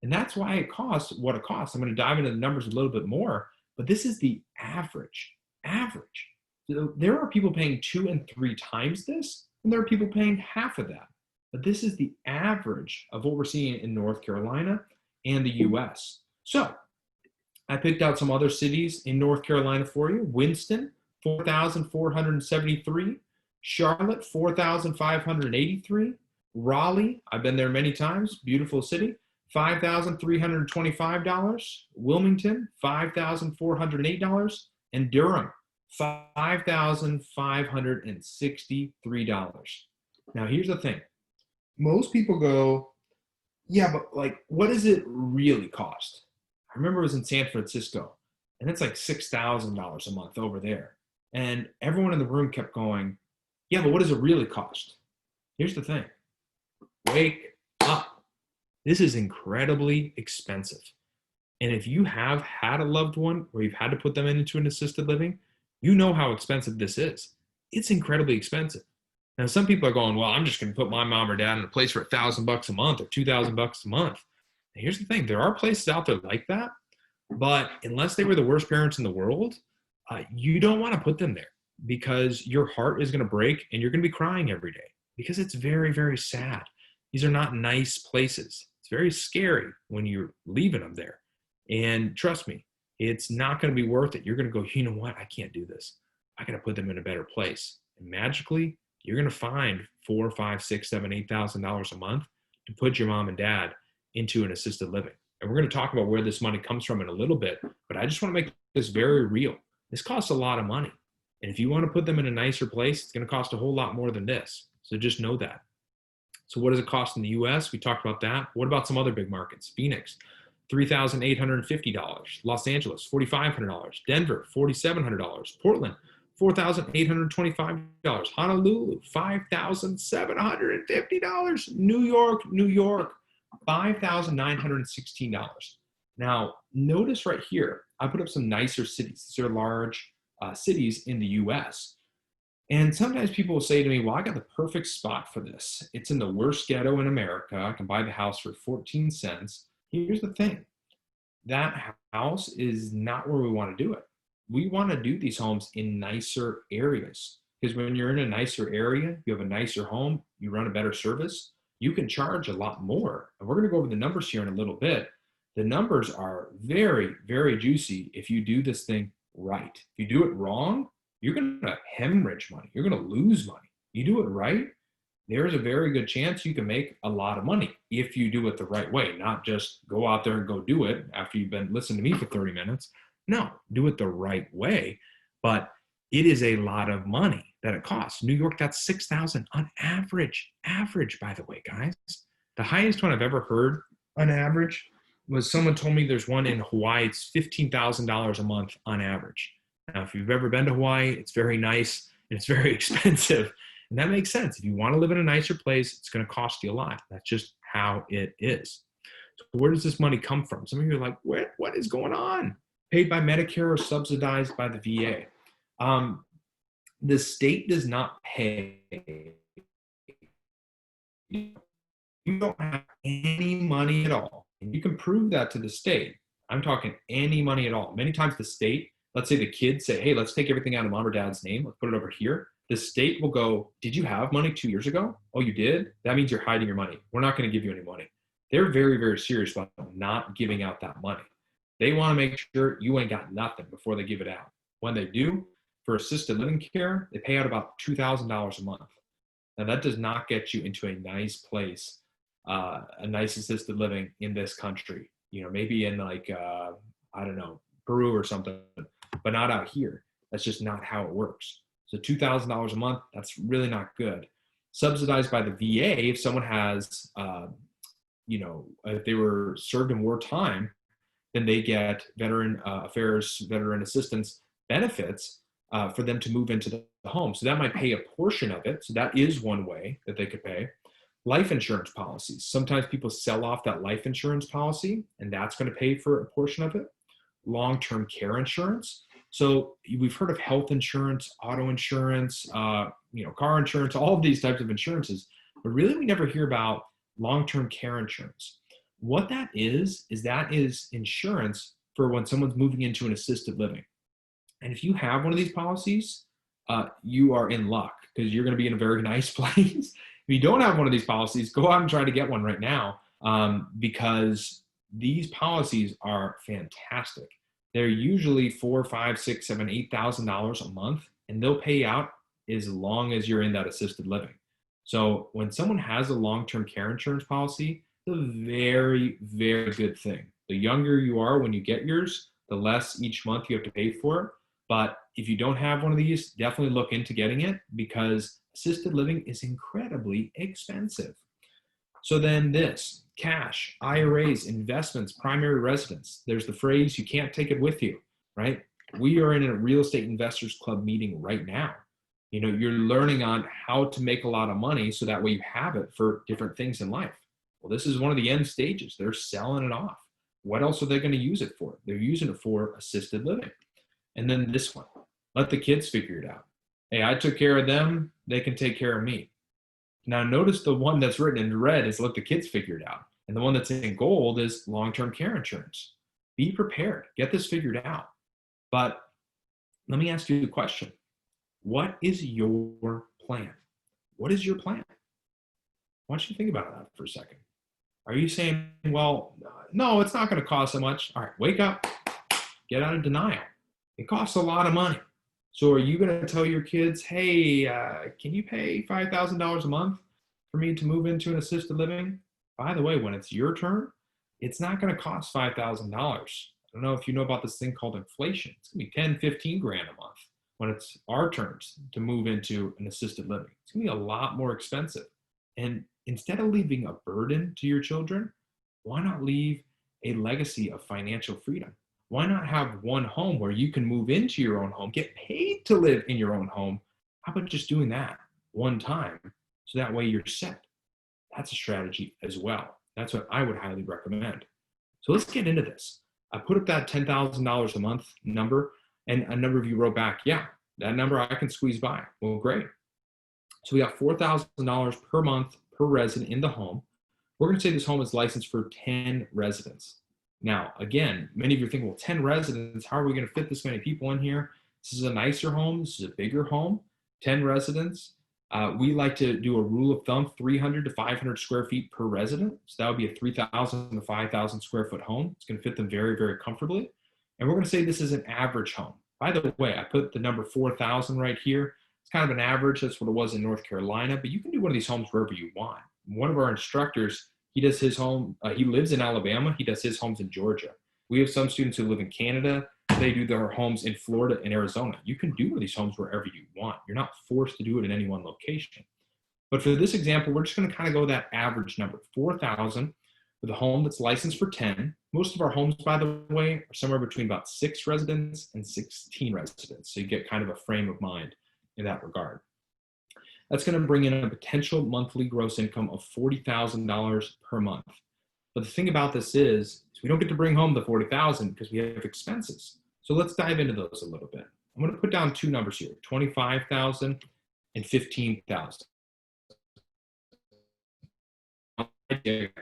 And that's why it costs what it costs. I'm going to dive into the numbers a little bit more, but this is the average. Average. So there are people paying 2 and 3 times this, and there are people paying half of that. But this is the average of what we're seeing in North Carolina and the US. So I picked out some other cities in North Carolina for you. Winston, 4,473. Charlotte, 4,583. Raleigh, I've been there many times, beautiful city, $5,325. Wilmington, $5,408. And Durham, $5,563. Now, here's the thing. Most people go, yeah, but like, what does it really cost? I remember it was in San Francisco, and it's like $6,000 a month over there. And everyone in the room kept going, yeah, but what does it really cost? Here's the thing. Wake up. This is incredibly expensive. And if you have had a loved one where you've had to put them into an assisted living, you know how expensive this is. It's incredibly expensive. Now, some people are going, well, I'm just going to put my mom or dad in a place for $1,000 a month or $2,000 a month. And here's the thing. There are places out there like that, but unless they were the worst parents in the world, you don't want to put them there because your heart is going to break and you're going to be crying every day because it's very, very sad. These are not nice places. It's very scary when you're leaving them there. And trust me, it's not going to be worth it. You're going to go, you know what? I can't do this. I got to put them in a better place. And magically, you're going to find $4,000, $5,000, $6,000, $7,000, $8,000 a month to put your mom and dad into an assisted living. And we're going to talk about where this money comes from in a little bit, but I just want to make this very real. This costs a lot of money. And if you want to put them in a nicer place, it's going to cost a whole lot more than this. So just know that. So what does it cost in the US? We talked about that. What about some other big markets? Phoenix, $3,850. Los Angeles, $4,500. Denver, $4,700. Portland, $4,825. Honolulu, $5,750. New York, $5,916. Now, notice right here, I put up some nicer cities. These are large cities in the US. And sometimes people will say to me, well, I got the perfect spot for this. It's in the worst ghetto in America. I can buy the house for 14 cents. Here's the thing. That house is not where we want to do it. We want to do these homes in nicer areas because when you're in a nicer area, you have a nicer home, you run a better service, you can charge a lot more. And we're going to go over the numbers here in a little bit. The numbers are very, very juicy if you do this thing right. If you do it wrong, you're going to hemorrhage money. You're going to lose money. You do it right, there's a very good chance you can make a lot of money if you do it the right way, not just go out there and go do it after you've been listening to me for 30 minutes. No, do it the right way. But it is a lot of money that it costs. New York, that's $6,000 on average. Average, by the way, guys. The highest one I've ever heard on average was someone told me there's one in Hawaii. It's $15,000 a month on average. Now, if you've ever been to Hawaii, it's very nice and it's very expensive. And that makes sense. If you want to live in a nicer place, it's going to cost you a lot. That's just how it is. So where does this money come from? Some of you are like, what is going on? Paid by Medicare or subsidized by the VA? The state does not pay. You don't have any money at all. And you can prove that to the state. I'm talking any money at all. Many times the state, let's say the kids say, hey, let's take everything out of mom or dad's name. Let's put it over here. The state will go, did you have money 2 years ago? Oh, you did? That means you're hiding your money. We're not going to give you any money. They're very, very serious about not giving out that money. They want to make sure you ain't got nothing before they give it out. When they do, for assisted living care, they pay out about $2,000 a month. Now, that does not get you into a nice place, a nice assisted living in this country. You know, maybe in like, I don't know, Peru or something, but not out here. That's just not how it works. So $2,000 a month, that's really not good. Subsidized by the VA, if someone has, if they were served in wartime, then they get Veteran Affairs, Veteran Assistance benefits for them to move into the home. So that might pay a portion of it. So that is one way that they could pay. Life insurance policies. Sometimes people sell off that life insurance policy, and that's going to pay for a portion of it. Long-term care insurance. So we've heard of health insurance, auto insurance, car insurance, all of these types of insurances, but really we never hear about long-term care insurance. What that is insurance for when someone's moving into an assisted living. And if you have one of these policies, you are in luck because you're going to be in a very nice place. If you don't have one of these policies, go out and try to get one right now because these policies are fantastic. They're usually $4, $5, $6, $7, $8,000 a month, and they'll pay out as long as you're in that assisted living. So when someone has a long-term care insurance policy, it's a very, very good thing. The younger you are when you get yours, the less each month you have to pay for it. But if you don't have one of these, definitely look into getting it because assisted living is incredibly expensive. So then this, cash, IRAs, investments, primary residence. There's the phrase, you can't take it with you, right? We are in a real estate investors club meeting right now. You're learning on how to make a lot of money so that way you have it for different things in life. Well, this is one of the end stages. They're selling it off. What else are they going to use it for? They're using it for assisted living. And then this one, let the kids figure it out. Hey, I took care of them. They can take care of me. Now notice the one that's written in red is let the kids figure it out. And the one that's in gold is long-term care insurance. Be prepared. Get this figured out. But let me ask you a question. What is your plan? What is your plan? I want you to think about that for a second. Are you saying, well, no, it's not going to cost so much. All right, wake up. Get out of denial. It costs a lot of money. So are you going to tell your kids, hey, can you pay $5,000 a month for me to move into an assisted living? By the way, when it's your turn, it's not going to cost $5,000. I don't know if you know about this thing called inflation. It's going to be 10, 15 grand a month when it's our turns to move into an assisted living. It's going to be a lot more expensive. And instead of leaving a burden to your children, why not leave a legacy of financial freedom? Why not have one home where you can move into your own home, get paid to live in your own home? How about just doing that one time so that way you're set? That's a strategy as well. That's what I would highly recommend. So let's get into this. I put up that $10,000 a month number, and a number of you wrote back, yeah, that number I can squeeze by. Well, great. So we got $4,000 per month per resident in the home. We're going to say this home is licensed for 10 residents. Now, again, many of you are thinking, well, 10 residents, how are we going to fit this many people in here? This is a nicer home. This is a bigger home, 10 residents. We like to do a rule of thumb, 300 to 500 square feet per resident. So that would be a 3,000 to 5,000 square foot home. It's going to fit them very, very comfortably. And we're going to say this is an average home. By the way, I put the number 4,000 right here. It's kind of an average. That's what it was in North Carolina, but you can do one of these homes wherever you want. One of our instructors, he does his home, he lives in Alabama. He does his homes in Georgia. We have some students who live in Canada. They do their homes in Florida and Arizona. You can do one of these homes wherever you want. You're not forced to do it in any one location. But for this example, we're just going to kind of go that average number, 4,000 with a home that's licensed for 10. Most of our homes, by the way, are somewhere between about 6 residents and 16 residents. So you get kind of a frame of mind in that regard. That's going to bring in a potential monthly gross income of $40,000 per month. But the thing about this is we don't get to bring home the $40,000 because we have expenses. So let's dive into those a little bit. I'm going to put down two numbers here, $25,000 and $15,000.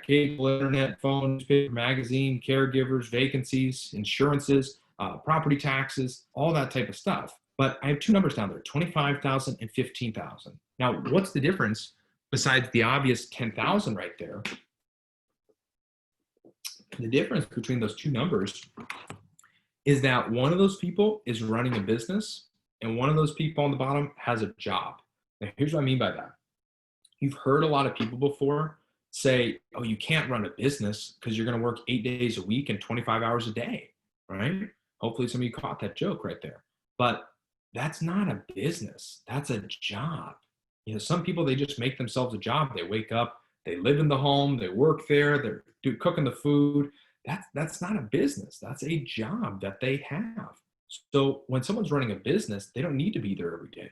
Cable, internet, phone, newspaper, magazine, caregivers, vacancies, insurances, property taxes, all that type of stuff. But I have two numbers down there, $25,000 and $15,000. Now, what's the difference besides the obvious $10,000 right there? The difference between those two numbers is that one of those people is running a business and one of those people on the bottom has a job. Now, here's what I mean by that. You've heard a lot of people before say, oh, you can't run a business because you're going to work 8 days a week and 25 hours a day, right? Hopefully some of you caught that joke right there. But that's not a business. That's a job. You know, some people, they just make themselves a job. They wake up, they live in the home, they work there, they're cooking the food, That's not a business. That's a job that they have. So when someone's running a business, they don't need to be there every day.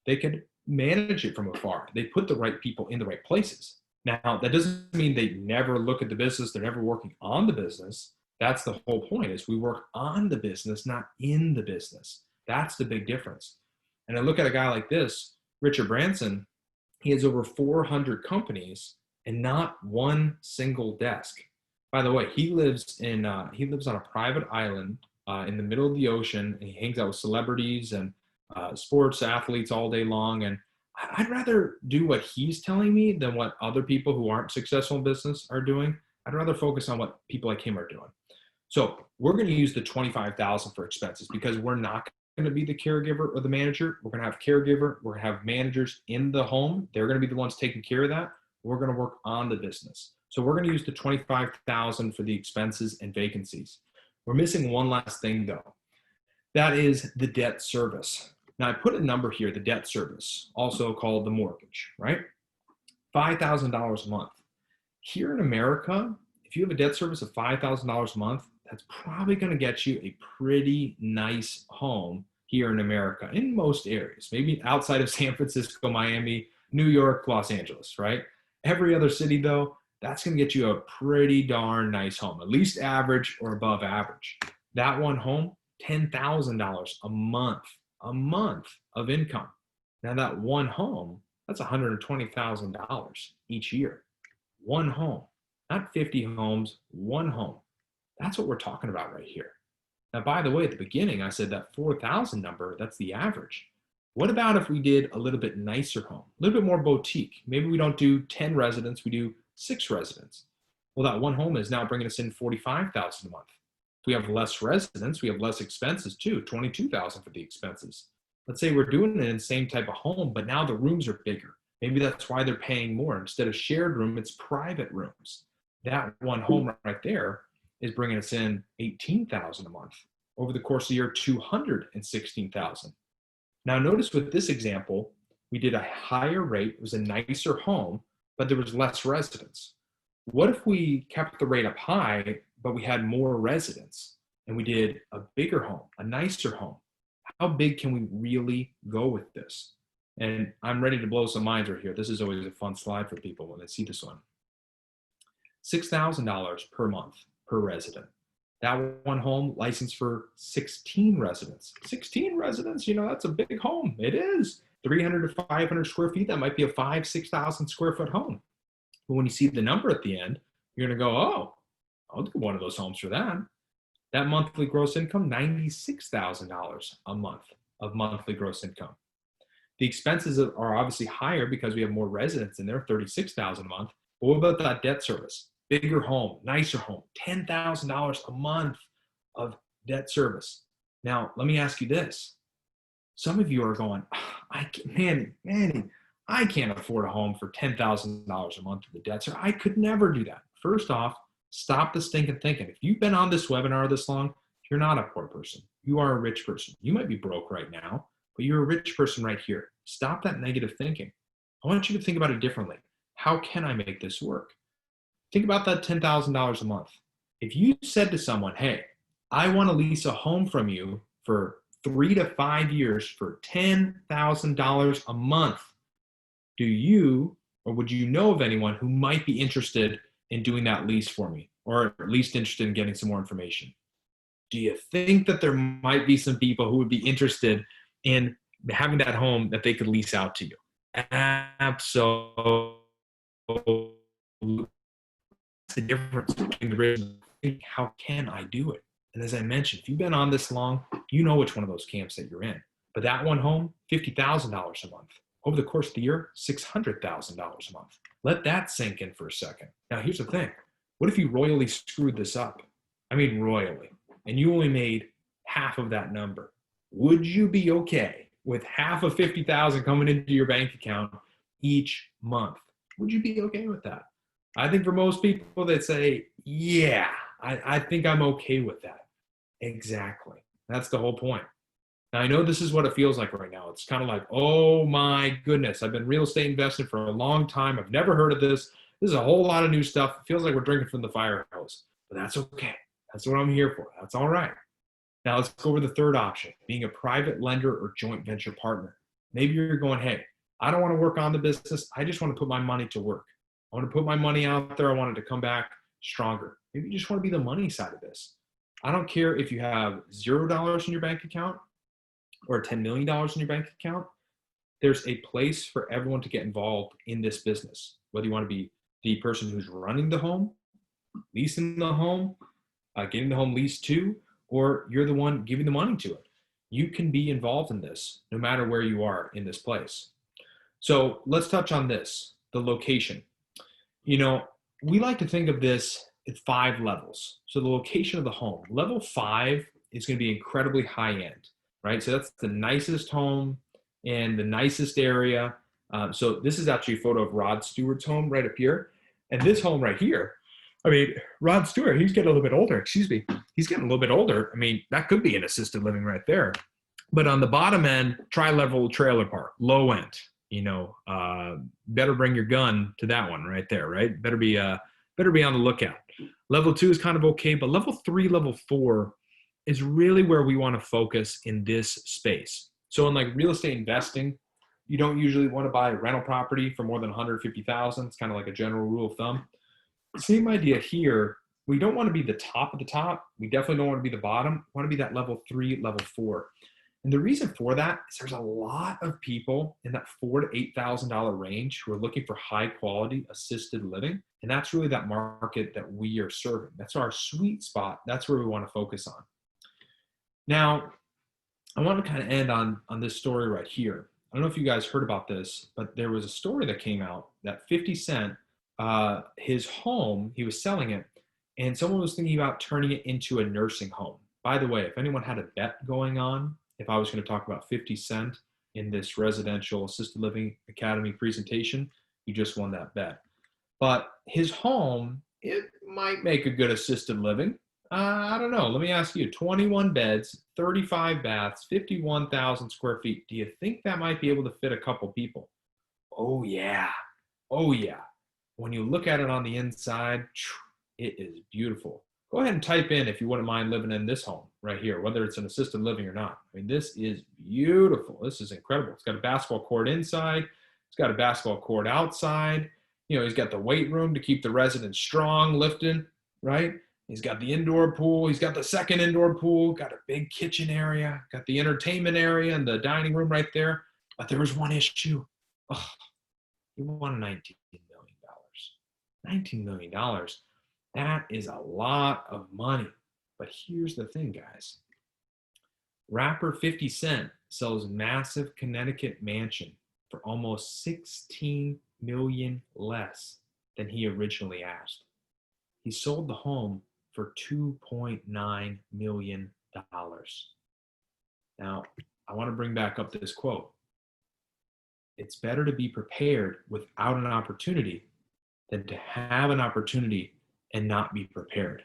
They could manage it from afar. They put the right people in the right places. Now, that doesn't mean they never look at the business. They're never working on the business. That's the whole point, is we work on the business, not in the business. That's the big difference. And I look at a guy like this, Richard Branson. He has over 400 companies and not one single desk. By the way, he lives on a private island in the middle of the ocean, and he hangs out with celebrities and sports athletes all day long. And I'd rather do what he's telling me than what other people who aren't successful in business are doing. I'd rather focus on what people like him are doing. So we're going to use the $25,000 for expenses because we're not going to be the caregiver or the manager. We're going to have caregiver. We're going to have managers in the home. They're going to be the ones taking care of that. We're going to work on the business. So we're going to use the $25,000 for the expenses and vacancies. We're missing one last thing though. That is the debt service. Now I put a number here, the debt service, also called the mortgage, right? $5,000 a month. Here in America, if you have a debt service of $5,000 a month, that's probably going to get you a pretty nice home here in America in most areas, maybe outside of San Francisco, Miami, New York, Los Angeles, right? Every other city though, that's going to get you a pretty darn nice home, at least average or above average. That one home, $10,000 a month of income. Now that one home, that's $120,000 each year. One home, not 50 homes, one home. That's what we're talking about right here. Now, by the way, at the beginning, I said that 4,000 number, that's the average. What about if we did a little bit nicer home, a little bit more boutique? Maybe we don't do 10 residents, we do 6 residents. Well, that one home is now bringing us in 45,000 a month. If we have less residents, we have less expenses too, 22,000 for the expenses. Let's say we're doing it in the same type of home, but now the rooms are bigger. Maybe that's why they're paying more. Instead of shared room, it's private rooms. That one home right there is bringing us in 18,000 a month. Over the course of the year, 216,000. Now notice with this example, we did a higher rate, it was a nicer home, but there was less residents. What if we kept the rate up high, but we had more residents and we did a bigger home, a nicer home? How big can we really go with this? And I'm ready to blow some minds right here. This is always a fun slide for people when they see this one. $6,000 per month per resident. That one home licensed for 16 residents. 16 residents, that's a big home. It is 300 to 500 square feet. That might be a 6,000 square foot home. But when you see the number at the end, you're going to go, oh, I'll do one of those homes for that. That monthly gross income, $96,000 a month of monthly gross income. The expenses are obviously higher because we have more residents in there, $36,000 a month. But what about that debt service? Bigger home, nicer home, $10,000 a month of debt service. Now, let me ask you this. Some of you are going, Manny, I can't afford a home for $10,000 a month of the debt service. I could never do that. First off, stop the stinking thinking. If you've been on this webinar this long, you're not a poor person. You are a rich person. You might be broke right now, but you're a rich person right here. Stop that negative thinking. I want you to think about it differently. How can I make this work? Think about that $10,000 a month. If you said to someone, hey, I want to lease a home from you for 3 to 5 years for $10,000 a month, do you, or would you know of anyone who might be interested in doing that lease for me, or at least interested in getting some more information? Do you think that there might be some people who would be interested in having that home that they could lease out to you? Absolutely. The difference between the rich and how can I do it? And as I mentioned, if you've been on this long, you know which one of those camps that you're in. But that one home, $50,000 a month. Over the course of the year, $600,000 a month. Let that sink in for a second. Now, here's the thing. What if you royally screwed this up? I mean, royally. And you only made half of that number. Would you be okay with half of $50,000 coming into your bank account each month? Would you be okay with that? I think for most people that say, yeah, I think I'm okay with that. Exactly. That's the whole point. Now, I know this is what it feels like right now. It's kind of like, oh my goodness, I've been real estate invested for a long time. I've never heard of this. This is a whole lot of new stuff. It feels like we're drinking from the fire hose. but that's okay. That's what I'm here for. That's all right. Now let's go over the third option, being a private lender or joint venture partner. Maybe you're going, hey, I don't want to work on the business. I just want to put my money to work. I want to put my money out there. I want it to come back stronger. Maybe you just want to be the money side of this. I don't care if you have $0 in your bank account or $10 million in your bank account. There's a place for everyone to get involved in this business. Whether you want to be the person who's running the home, leasing the home, getting the home leased to, or you're the one giving the money to it. You can be involved in this no matter where you are in this place. So let's touch on this, the location. You know, we like to think of this at 5 levels. So the location of the home. Level 5 is going to be incredibly high end, right? So that's the nicest home in the nicest area. So this is actually a photo of Rod Stewart's home right up here. And this home right here, I mean, Rod Stewart, he's getting a little bit older, excuse me. He's getting a little bit older. I mean, that could be an assisted living right there. But on the bottom end, tri-level trailer park, low end, you know, better bring your gun to that one right there, right? Better be on the lookout. Level 2 is kind of okay, but level 3, level 4 is really where we want to focus in this space. So in like real estate investing, you don't usually want to buy a rental property for more than $150,000. It's kind of like a general rule of thumb. Same idea here. We don't want to be the top of the top. We definitely don't want to be the bottom. We want to be that level 3, level 4. And the reason for that is there's a lot of people in that $4,000 to $8,000 range who are looking for high quality assisted living. And that's really that market that we are serving. That's our sweet spot. That's where we want to focus on. Now, I want to kind of end on this story right here. I don't know if you guys heard about this, but there was a story that came out that 50 Cent, his home, he was selling it, and someone was thinking about turning it into a nursing home. By the way, if anyone had a bet going on, if I was going to talk about 50 Cent in this residential assisted living academy presentation, you just won that bet. But his home, it might make a good assisted living. I don't know. Let me ask you, 21 beds, 35 baths, 51,000 square feet. Do you think that might be able to fit a couple people? Oh, yeah. Oh, yeah. When you look at it on the inside, it is beautiful. Go ahead and type in if you wouldn't mind living in this home right here, whether it's an assisted living or not. I mean, this is beautiful. This is incredible. It's got a basketball court inside. It's got a basketball court outside. You know, he's got the weight room to keep the residents strong, lifting, right? He's got the indoor pool. He's got the second indoor pool, got a big kitchen area, got the entertainment area and the dining room right there. But there was one issue. Oh, he won $19 million. $19 million. That is a lot of money. But here's the thing, guys. Rapper 50 Cent sells massive Connecticut mansion for almost $16 million less than he originally asked. He sold the home for $2.9 million. Now, I want to bring back up this quote. It's better to be prepared without an opportunity than to have an opportunity and not be prepared.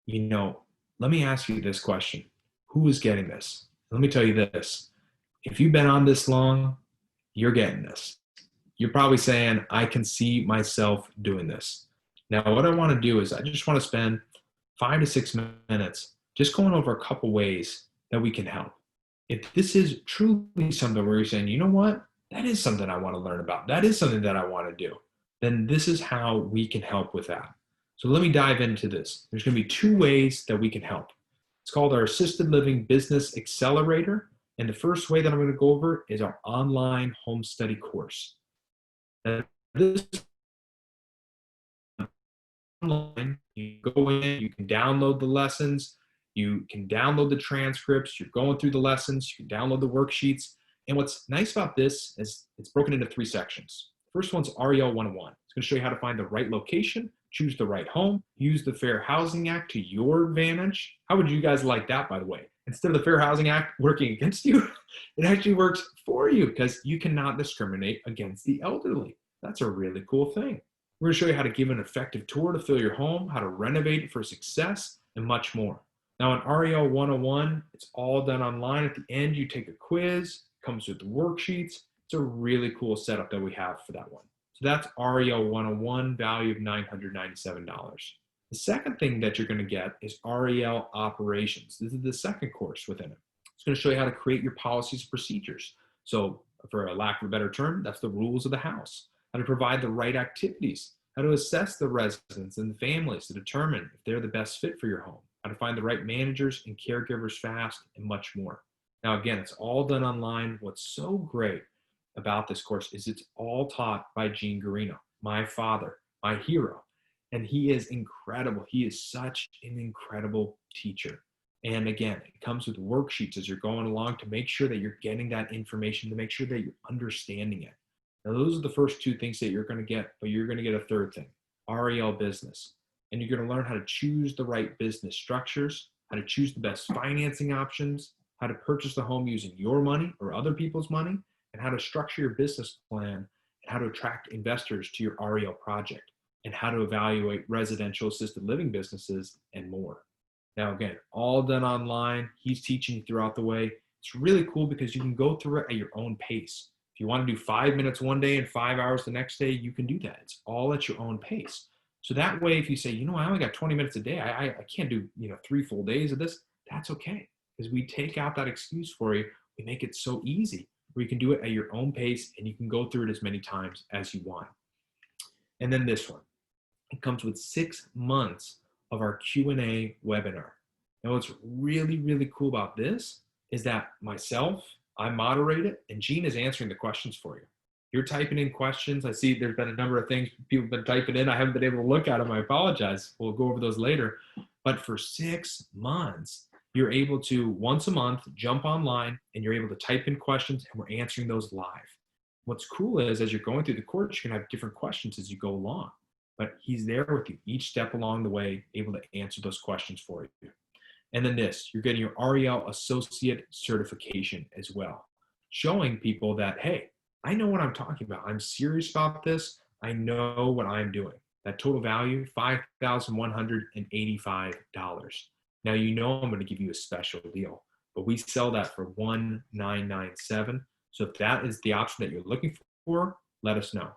You know, let me ask you this question. Who is getting this? Let me tell you this. If you've been on this long, you're getting this. You're probably saying, I can see myself doing this. Now, what I want to do is I just want to spend 5 to 6 minutes just going over a couple ways that we can help. If this is truly something where you're saying, you know what, that is something I want to learn about, that is something that I want to do, then this is how we can help with that. So let me dive into this. There's going to be 2 ways that we can help. It's called our Assisted Living Business Accelerator. And the first way that I'm going to go over is our online home study course. Now, this online, you go in, you can download the lessons, you can download the transcripts, you're going through the lessons, you can download the worksheets. And what's nice about this is it's broken into 3 sections. First one's REL 101. It's going to show you how to find the right location, choose the right home, use the Fair Housing Act to your advantage. How would you guys like that, by the way? Instead of the Fair Housing Act working against you, it actually works for you because you cannot discriminate against the elderly. That's a really cool thing. We're going to show you how to give an effective tour to fill your home, how to renovate it for success, and much more. Now in REL 101, it's all done online. At the end, you take a quiz, comes with the worksheets. It's a really cool setup that we have for that one. So that's REL 101, value of $997. The second thing that you're going to get is REL operations. This is the second course within it. It's going to show you how to create your policies and procedures. So for a lack of a better term, that's the rules of the house, how to provide the right activities, how to assess the residents and the families to determine if they're the best fit for your home, how to find the right managers and caregivers fast, and much more. Now, again, it's all done online. What's so great about this course is it's all taught by Gene Guarino, my father, my hero. And he is incredible. He is such an incredible teacher. And again, it comes with worksheets as you're going along to make sure that you're getting that information, to make sure that you're understanding it. Now, those are the first two things that you're going to get, but you're going to get a third thing, REL business. And you're going to learn how to choose the right business structures, how to choose the best financing options, how to purchase the home using your money or other people's money, and how to structure your business plan, and how to attract investors to your REL project, and how to evaluate residential assisted living businesses, and more. Now, again, all done online. He's teaching you throughout the way. It's really cool because you can go through it at your own pace. If you want to do 5 minutes one day and 5 hours the next day, you can do that. It's all at your own pace. So that way, if you say, I only got 20 minutes a day, I can't do 3 full days of this, that's okay. Because we take out that excuse for you. We make it so easy where you can do it at your own pace and you can go through it as many times as you want. And then this one, it comes with 6 months of our Q&A webinar. Now, what's really, really cool about this is that myself, I moderate it, and Gene is answering the questions for you. You're typing in questions. I see there's been a number of things people have been typing in. I haven't been able to look at them. I apologize. We'll go over those later. But for 6 months, you're able to, once a month, jump online, and you're able to type in questions, and we're answering those live. What's cool is, as you're going through the course, you're going to have different questions as you go along. But he's there with you each step along the way, able to answer those questions for you. And then this, you're getting your REL Associate Certification as well, showing people that, hey, I know what I'm talking about. I'm serious about this. I know what I'm doing. That total value, $5,185. Now, I'm going to give you a special deal, but we sell that for $1,997. So if that is the option that you're looking for, let us know.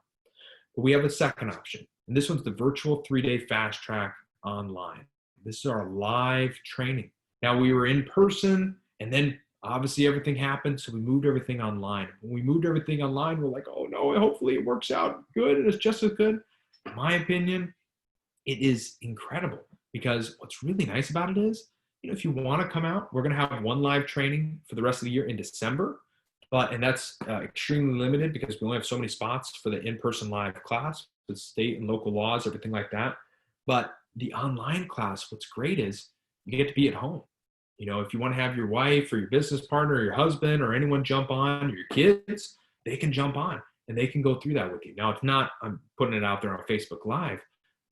But we have a second option, and this one's the virtual 3-day fast track online. This is our live training. Now, we were in person, and then obviously everything happened, so we moved everything online. When we moved everything online, we're like, oh no, hopefully it works out good and it's just as good. In my opinion, it is incredible because what's really nice about it is, if you want to come out, we're going to have one live training for the rest of the year in December, and that's extremely limited because we only have so many spots for the in-person live class, the state and local laws, everything like that. But the online class, what's great is you get to be at home. If you want to have your wife or your business partner or your husband or anyone jump on, or your kids, they can jump on and they can go through that with you. Now, it's not, I'm putting it out there on Facebook Live,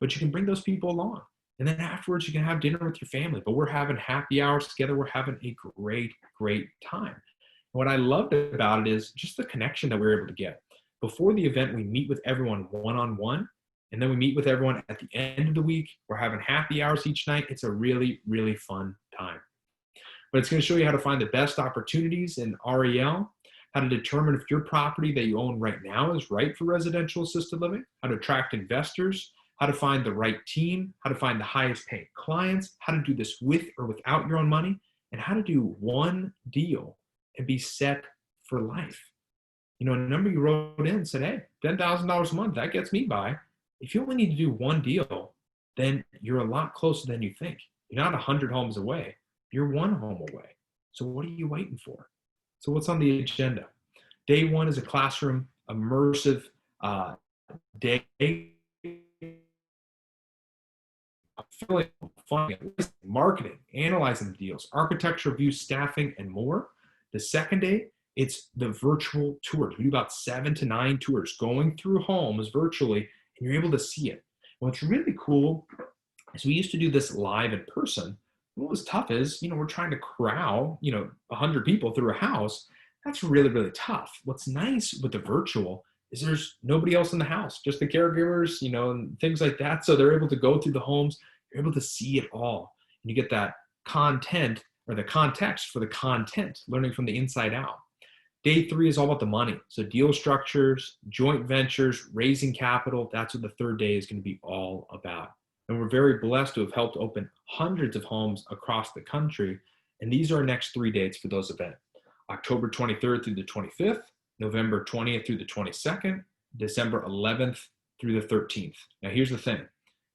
but you can bring those people along. And then afterwards, you can have dinner with your family. But we're having happy hours together. We're having a great, great time. And what I loved about it is just the connection that we're able to get. Before the event, we meet with everyone one-on-one. And then we meet with everyone at the end of the week. We're having happy hours each night. It's a really, really fun time. But it's going to show you how to find the best opportunities in REL, how to determine if your property that you own right now is right for residential assisted living, how to attract investors, how to find the right team, how to find the highest paying clients, how to do this with or without your own money, and how to do one deal and be set for life. A number you wrote in said, hey, $10,000 a month, that gets me by. If you only need to do one deal, then you're a lot closer than you think. You're not 100 homes away. You're one home away. So what are you waiting for? So what's on the agenda? Day one is a classroom immersive day. Filling, funding, marketing, analyzing deals, architecture reviews, staffing, and more. The second day, it's the virtual tours. We do about 7 to 9 tours going through homes virtually, and you're able to see it. What's really cool is we used to do this live in person. What was tough is, we're trying to corral, 100 people through a house. That's really, really tough. What's nice with the virtual is there's nobody else in the house, just the caregivers, and things like that. So they're able to go through the homes. You're able to see it all. And you get that content or the context for the content, learning from the inside out. Day 3 is all about the money. So deal structures, joint ventures, raising capital. That's what the third day is going to be all about. And we're very blessed to have helped open hundreds of homes across the country. And these are our next 3 dates for those events: October 23rd through the 25th, November 20th through the 22nd, December 11th through the 13th. Now, here's the thing.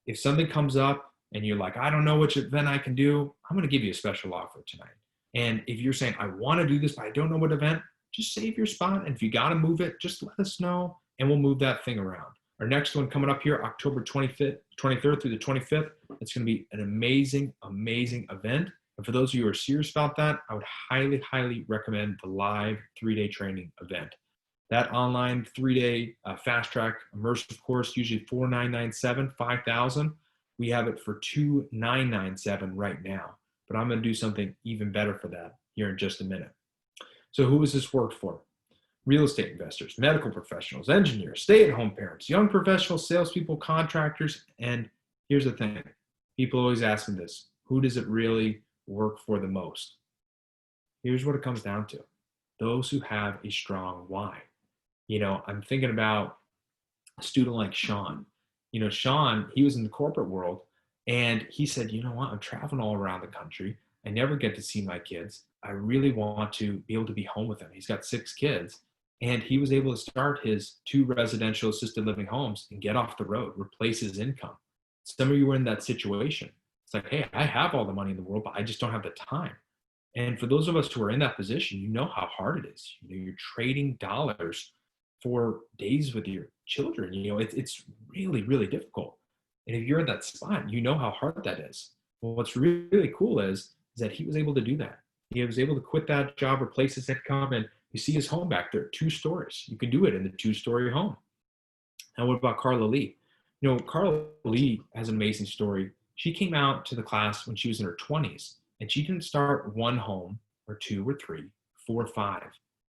If something comes up and you're like, I don't know which event I can do, I'm going to give you a special offer tonight. And if you're saying, I want to do this, but I don't know what event, just save your spot. And if you got to move it, just let us know and we'll move that thing around. Our next one coming up here, October 23rd through the 25th. It's going to be an amazing, amazing event. And for those of you who are serious about that, I would highly, highly recommend the live 3-day training event. That online 3-day fast track immersive course, usually $4,997, $5,000. We have it for $2,997 right now. But I'm going to do something even better for that here in just a minute. So who is this work for? Real estate investors, medical professionals, engineers, stay-at-home parents, young professionals, salespeople, contractors. And here's the thing. People always ask me this. Who does it really work for the most? Here's what it comes down to. Those who have a strong why. I'm thinking about a student like Sean. Sean, he was in the corporate world and he said, you know what? I'm traveling all around the country. I never get to see my kids. I really want to be able to be home with them. He's got 6 kids. And he was able to start his 2 residential assisted living homes and get off the road, replace his income. Some of you are in that situation. It's like, hey, I have all the money in the world, but I just don't have the time. And for those of us who are in that position, you know how hard it is. You're trading dollars for days with your children. It's really, really difficult. And if you're in that spot, you know how hard that is. Well, what's really, really cool is that he was able to do that. He was able to quit that job, replace his income, and you see his home back there, 2 stories. You can do it in the 2-story home. Now, what about Carla Lee? Carla Lee has an amazing story. She came out to the class when she was in her 20s, and she didn't start 1 home or 2 or 3, 4 or 5.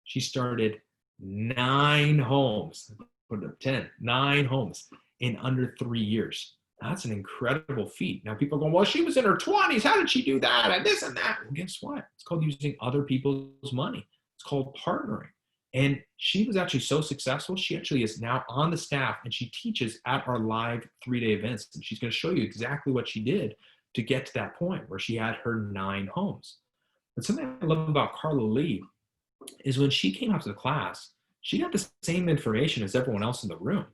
She started 9 homes, put it up 10, 9 homes in under 3 years. That's an incredible feat. Now people are going, well, she was in her 20s. How did she do that? And this and that. Well, guess what? It's called using other people's money. It's called partnering. And she was actually so successful. She actually is now on the staff and she teaches at our live 3-day events. And she's going to show you exactly what she did to get to that point where she had her 9 homes. But something I love about Carla Lee is when she came out to the class, she got the same information as everyone else in the room.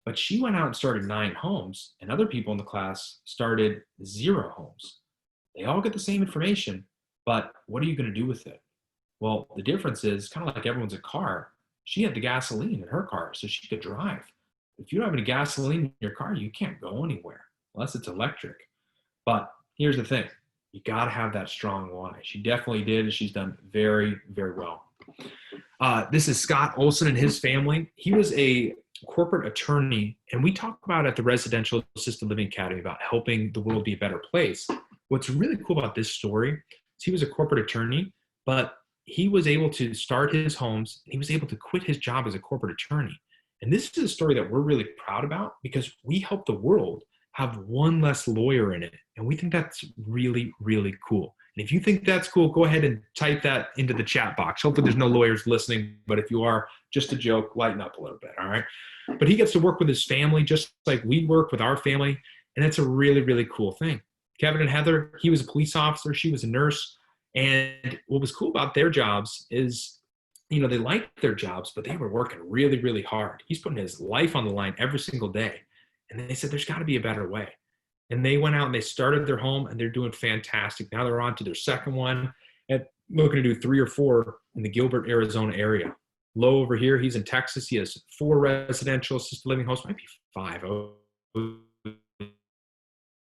But she went out and started 9 homes, and other people in the class started 0 homes. They all get the same information, but what are you going to do with it? Well, the difference is kind of like everyone's a car. She had the gasoline in her car, so she could drive. If you don't have any gasoline in your car, you can't go anywhere unless it's electric. But here's the thing. You got to have that strong why. She definitely did, and she's done very, very well. This is Scott Olson and his family. He was a corporate attorney, and we talk about at the Residential Assisted Living Academy about helping the world be a better place. What's really cool about this story is he was a corporate attorney, but he was able to start his homes. And he was able to quit his job as a corporate attorney. And this is a story that we're really proud about because we help the world have 1 less lawyer in it. And we think that's really, really cool. And if you think that's cool, go ahead and type that into the chat box. Hopefully there's no lawyers listening, but if you are, just a joke, lighten up a little bit, all right? But he gets to work with his family just like we work with our family, and it's a really, really cool thing. Kevin and Heather, he was a police officer, she was a nurse, and what was cool about their jobs is, they liked their jobs, but they were working really, really hard. He's putting his life on the line every single day, and they said, there's got to be a better way. And they went out and they started their home and they're doing fantastic. Now they're on to their 2nd one and looking to do 3 or 4 in the Gilbert, Arizona area. Low over here, he's in Texas. He has 4 residential assisted living homes, might be 5.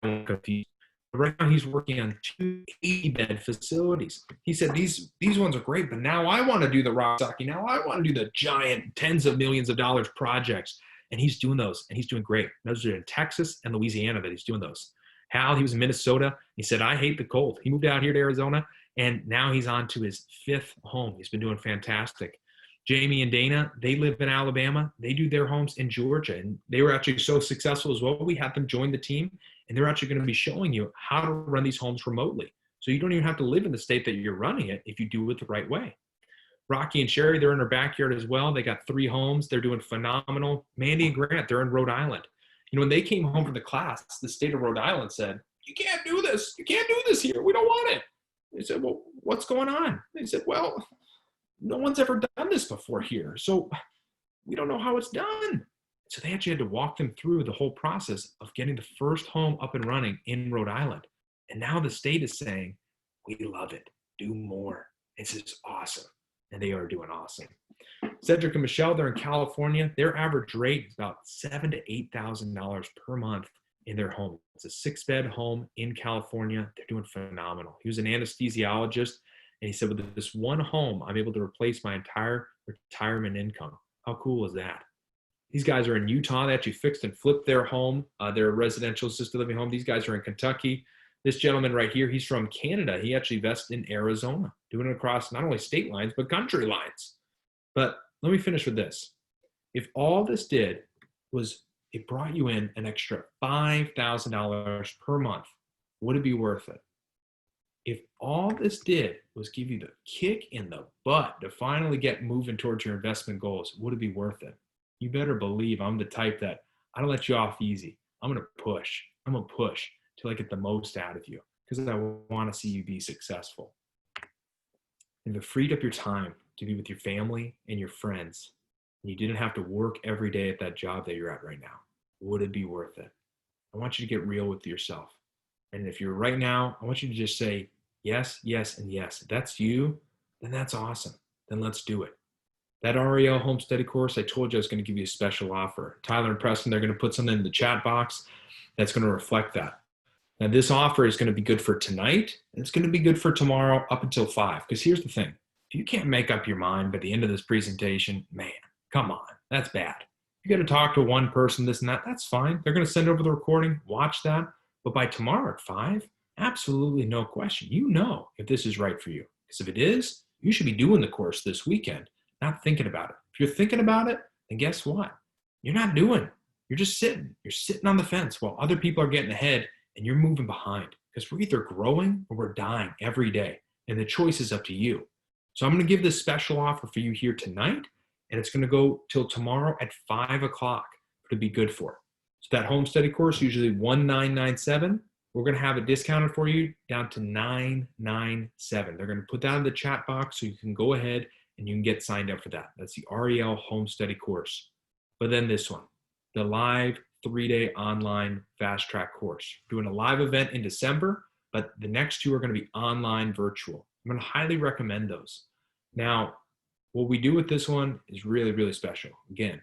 I'm confused. Right now he's working on 2 80-bed facilities. He said, these ones are great, but now I want to do the rock sucking. Now I want to do the giant tens of millions of dollars projects. And he's doing those, and he's doing great. Those are in Texas and Louisiana that he's doing those. Hal, he was in Minnesota. He said, I hate the cold. He moved out here to Arizona, and now he's on to his 5th home. He's been doing fantastic. Jamie and Dana, they live in Alabama. They do their homes in Georgia, and they were actually so successful as well. We had them join the team, and they're actually going to be showing you how to run these homes remotely. So you don't even have to live in the state that you're running it if you do it the right way. Rocky and Sherry, they're in her backyard as well. They got 3 homes. They're doing phenomenal. Mandy and Grant, they're in Rhode Island. When they came home from the class, the state of Rhode Island said, "You can't do this. You can't do this here. We don't want it." They said, "Well, what's going on?" They said, "Well, no one's ever done this before here, so we don't know how it's done." So they actually had to walk them through the whole process of getting the first home up and running in Rhode Island. And now the state is saying, "We love it. Do more." This is awesome. And they are doing awesome. Cedric and Michelle, they're in California. Their average rate is about $7,000 to $8,000 per month in their home. It's a 6-bed home in California. They're doing phenomenal. He was an anesthesiologist, and he said, with this one home, I'm able to replace my entire retirement income. How cool is that? These guys are in Utah. They actually fixed and flipped their home, their residential assisted living home. These guys are in Kentucky. This gentleman right here, he's from Canada. He actually invested in Arizona, doing it across not only state lines, but country lines. But let me finish with this. If all this did was it brought you in an extra $5,000 per month, would it be worth it? If all this did was give you the kick in the butt to finally get moving towards your investment goals, would it be worth it? You better believe I'm the type that I don't let you off easy. I'm going to push. I'm going to push till I get the most out of you because I want to see you be successful. And if it freed up your time to be with your family and your friends, and you didn't have to work every day at that job that you're at right now, would it be worth it? I want you to get real with yourself. And if you're right now, I want you to just say yes, yes, and yes. If that's you, then that's awesome. Then let's do it. That REO home study course, I told you I was going to give you a special offer. Tyler and Preston, they're going to put something in the chat box that's going to reflect that. Now, this offer is going to be good for tonight, and it's going to be good for tomorrow up until 5. Because here's the thing. If you can't make up your mind by the end of this presentation, man, come on, that's bad. You got to talk to one person, this and that, that's fine. They're going to send over the recording, watch that. But by tomorrow at 5, absolutely no question. You know if this is right for you. Because if it is, you should be doing the course this weekend, not thinking about it. If you're thinking about it, then guess what? You're not doing. You're just sitting. You're sitting on the fence while other people are getting ahead and you're moving behind. Because we're either growing or we're dying every day. And the choice is up to you. So I'm going to give this special offer for you here tonight. And it's going to go till tomorrow at 5 o'clock to be good for. So that home study course, usually $1,997. We're going to have it discounted for you down to $997. They're going to put that in the chat box so you can go ahead and you can get signed up for that. That's the REL home study course. But then this one, the live 3-day online fast track course. We're doing a live event in December, but the next 2 are going to be online virtual. I'm going to highly recommend those. Now, what we do with this one is really, really special. Again,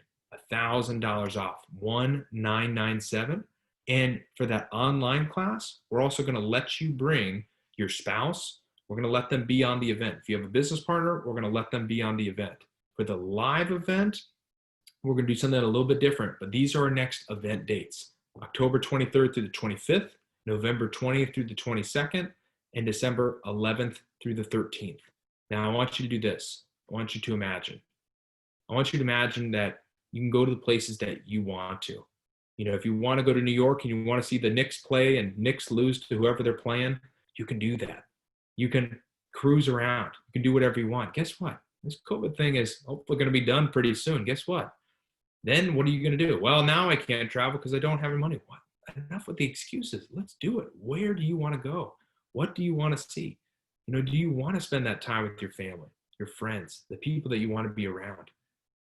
$1,000 off, $1,997. And for that online class, we're also going to let you bring your spouse. We're going to let them be on the event. If you have a business partner, we're going to let them be on the event. For the live event, we're going to do something a little bit different, but these are our next event dates. October 23rd through the 25th, November 20th through the 22nd, and December 11th through the 13th. Now, I want you to do this. I want you to imagine. I want you to imagine that you can go to the places that you want to. You know, if you want to go to New York and you want to see the Knicks play and Knicks lose to whoever they're playing, you can do that. You can cruise around. You can do whatever you want. Guess what? This COVID thing is hopefully going to be done pretty soon. Guess what? Then what are you going to do? Well, now I can't travel because I don't have any money. What? Enough with the excuses. Let's do it. Where do you want to go? What do you want to see? You know, do you want to spend that time with your family, your friends, the people that you want to be around?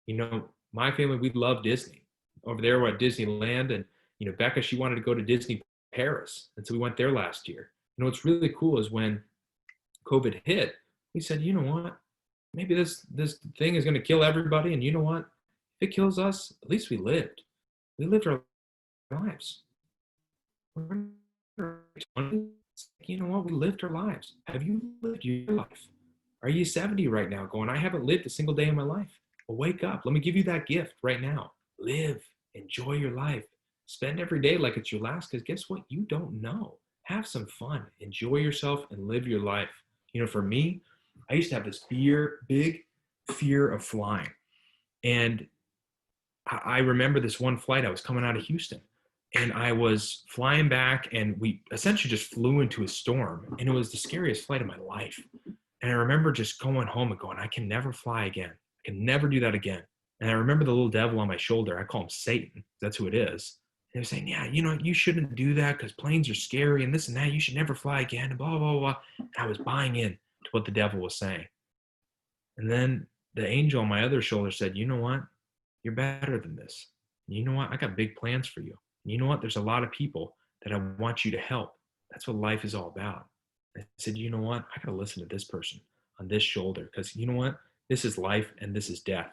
You know, my family, we love Disney. Over there, we're at Disneyland, and, you know, Becca, she wanted to go to Disney Paris. And so we went there last year. You know, what's really cool is when COVID hit, we said, you know what? Maybe this thing is going to kill everybody. And you know what? If it kills us, at least we lived. We lived our lives. You know what? We lived our lives. Have you lived your life? Are you 70 right now going, I haven't lived a single day in my life? Well, wake up. Let me give you that gift right now. Live. Enjoy your life. Spend every day like it's your last, because guess what? You don't know. Have some fun. Enjoy yourself and live your life. You know, for me, I used to have this big fear of flying. And I remember this one flight, I was coming out of Houston. And I was flying back, and we essentially just flew into a storm. And it was the scariest flight of my life. And I remember just going home and going, I can never fly again. I can never do that again. And I remember the little devil on my shoulder. I call him Satan. That's who it is. They were saying, yeah, you shouldn't do that because planes are scary and this and that. You should never fly again and blah, blah, blah. And I was buying in to what the devil was saying. And then the angel on my other shoulder said, you know what? You're better than this. And you know what? I got big plans for you. And you know what? There's a lot of people that I want you to help. That's what life is all about. I said, you know what? I got to listen to this person on this shoulder because you know what? This is life and this is death.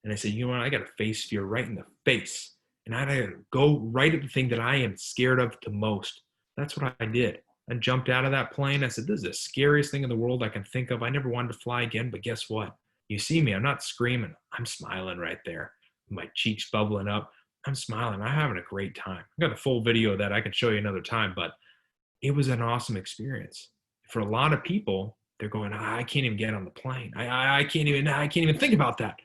And I said, you know what? I got to face fear right in the face. And I got to go right at the thing that I am scared of the most. That's what I did. I jumped out of that plane. I said, this is the scariest thing in the world I can think of. I never wanted to fly again, but guess what? You see me, I'm not screaming. I'm smiling right there. My cheeks bubbling up. I'm smiling. I'm having a great time. I got a full video of that I can show you another time, but it was an awesome experience. For a lot of people, they're going, I can't even get on the plane. I can't even think about that.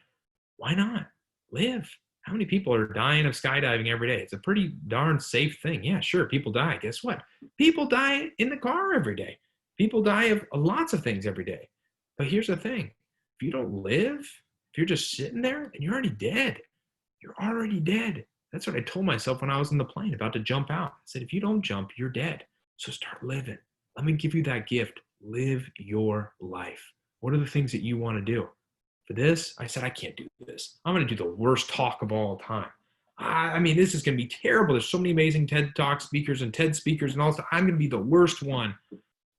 Why not? Live. How many people are dying of skydiving every day? It's a pretty darn safe thing. Yeah, sure, people die. Guess what? People die in the car every day. People die of lots of things every day. But here's the thing. If you don't live, if you're just sitting there, then you're already dead. You're already dead. That's what I told myself when I was in the plane about to jump out. I said, if you don't jump, you're dead. So start living. Let me give you that gift. Live your life. What are the things that you want to do? For this, I said, I can't do this. I'm going to do the worst talk of all time. I mean, this is going to be terrible. There's so many amazing TED Talk speakers and TED speakers and all stuff. I'm going to be the worst one.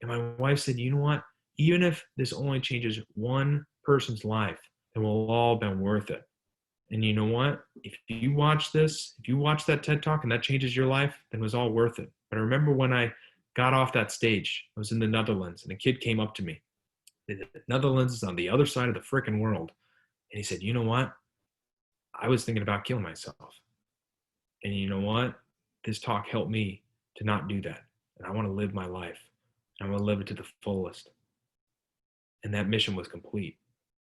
And my wife said, you know what? Even if this only changes one person's life, it will all been worth it. And you know what? If you watch this, if you watch that TED Talk and that changes your life, then it was all worth it. But I remember when I got off that stage, I was in the Netherlands and a kid came up to me. The Netherlands is on the other side of the frickin' world. And he said, you know what? I was thinking about killing myself. And you know what? This talk helped me to not do that. And I want to live my life. I want to live it to the fullest. And that mission was complete.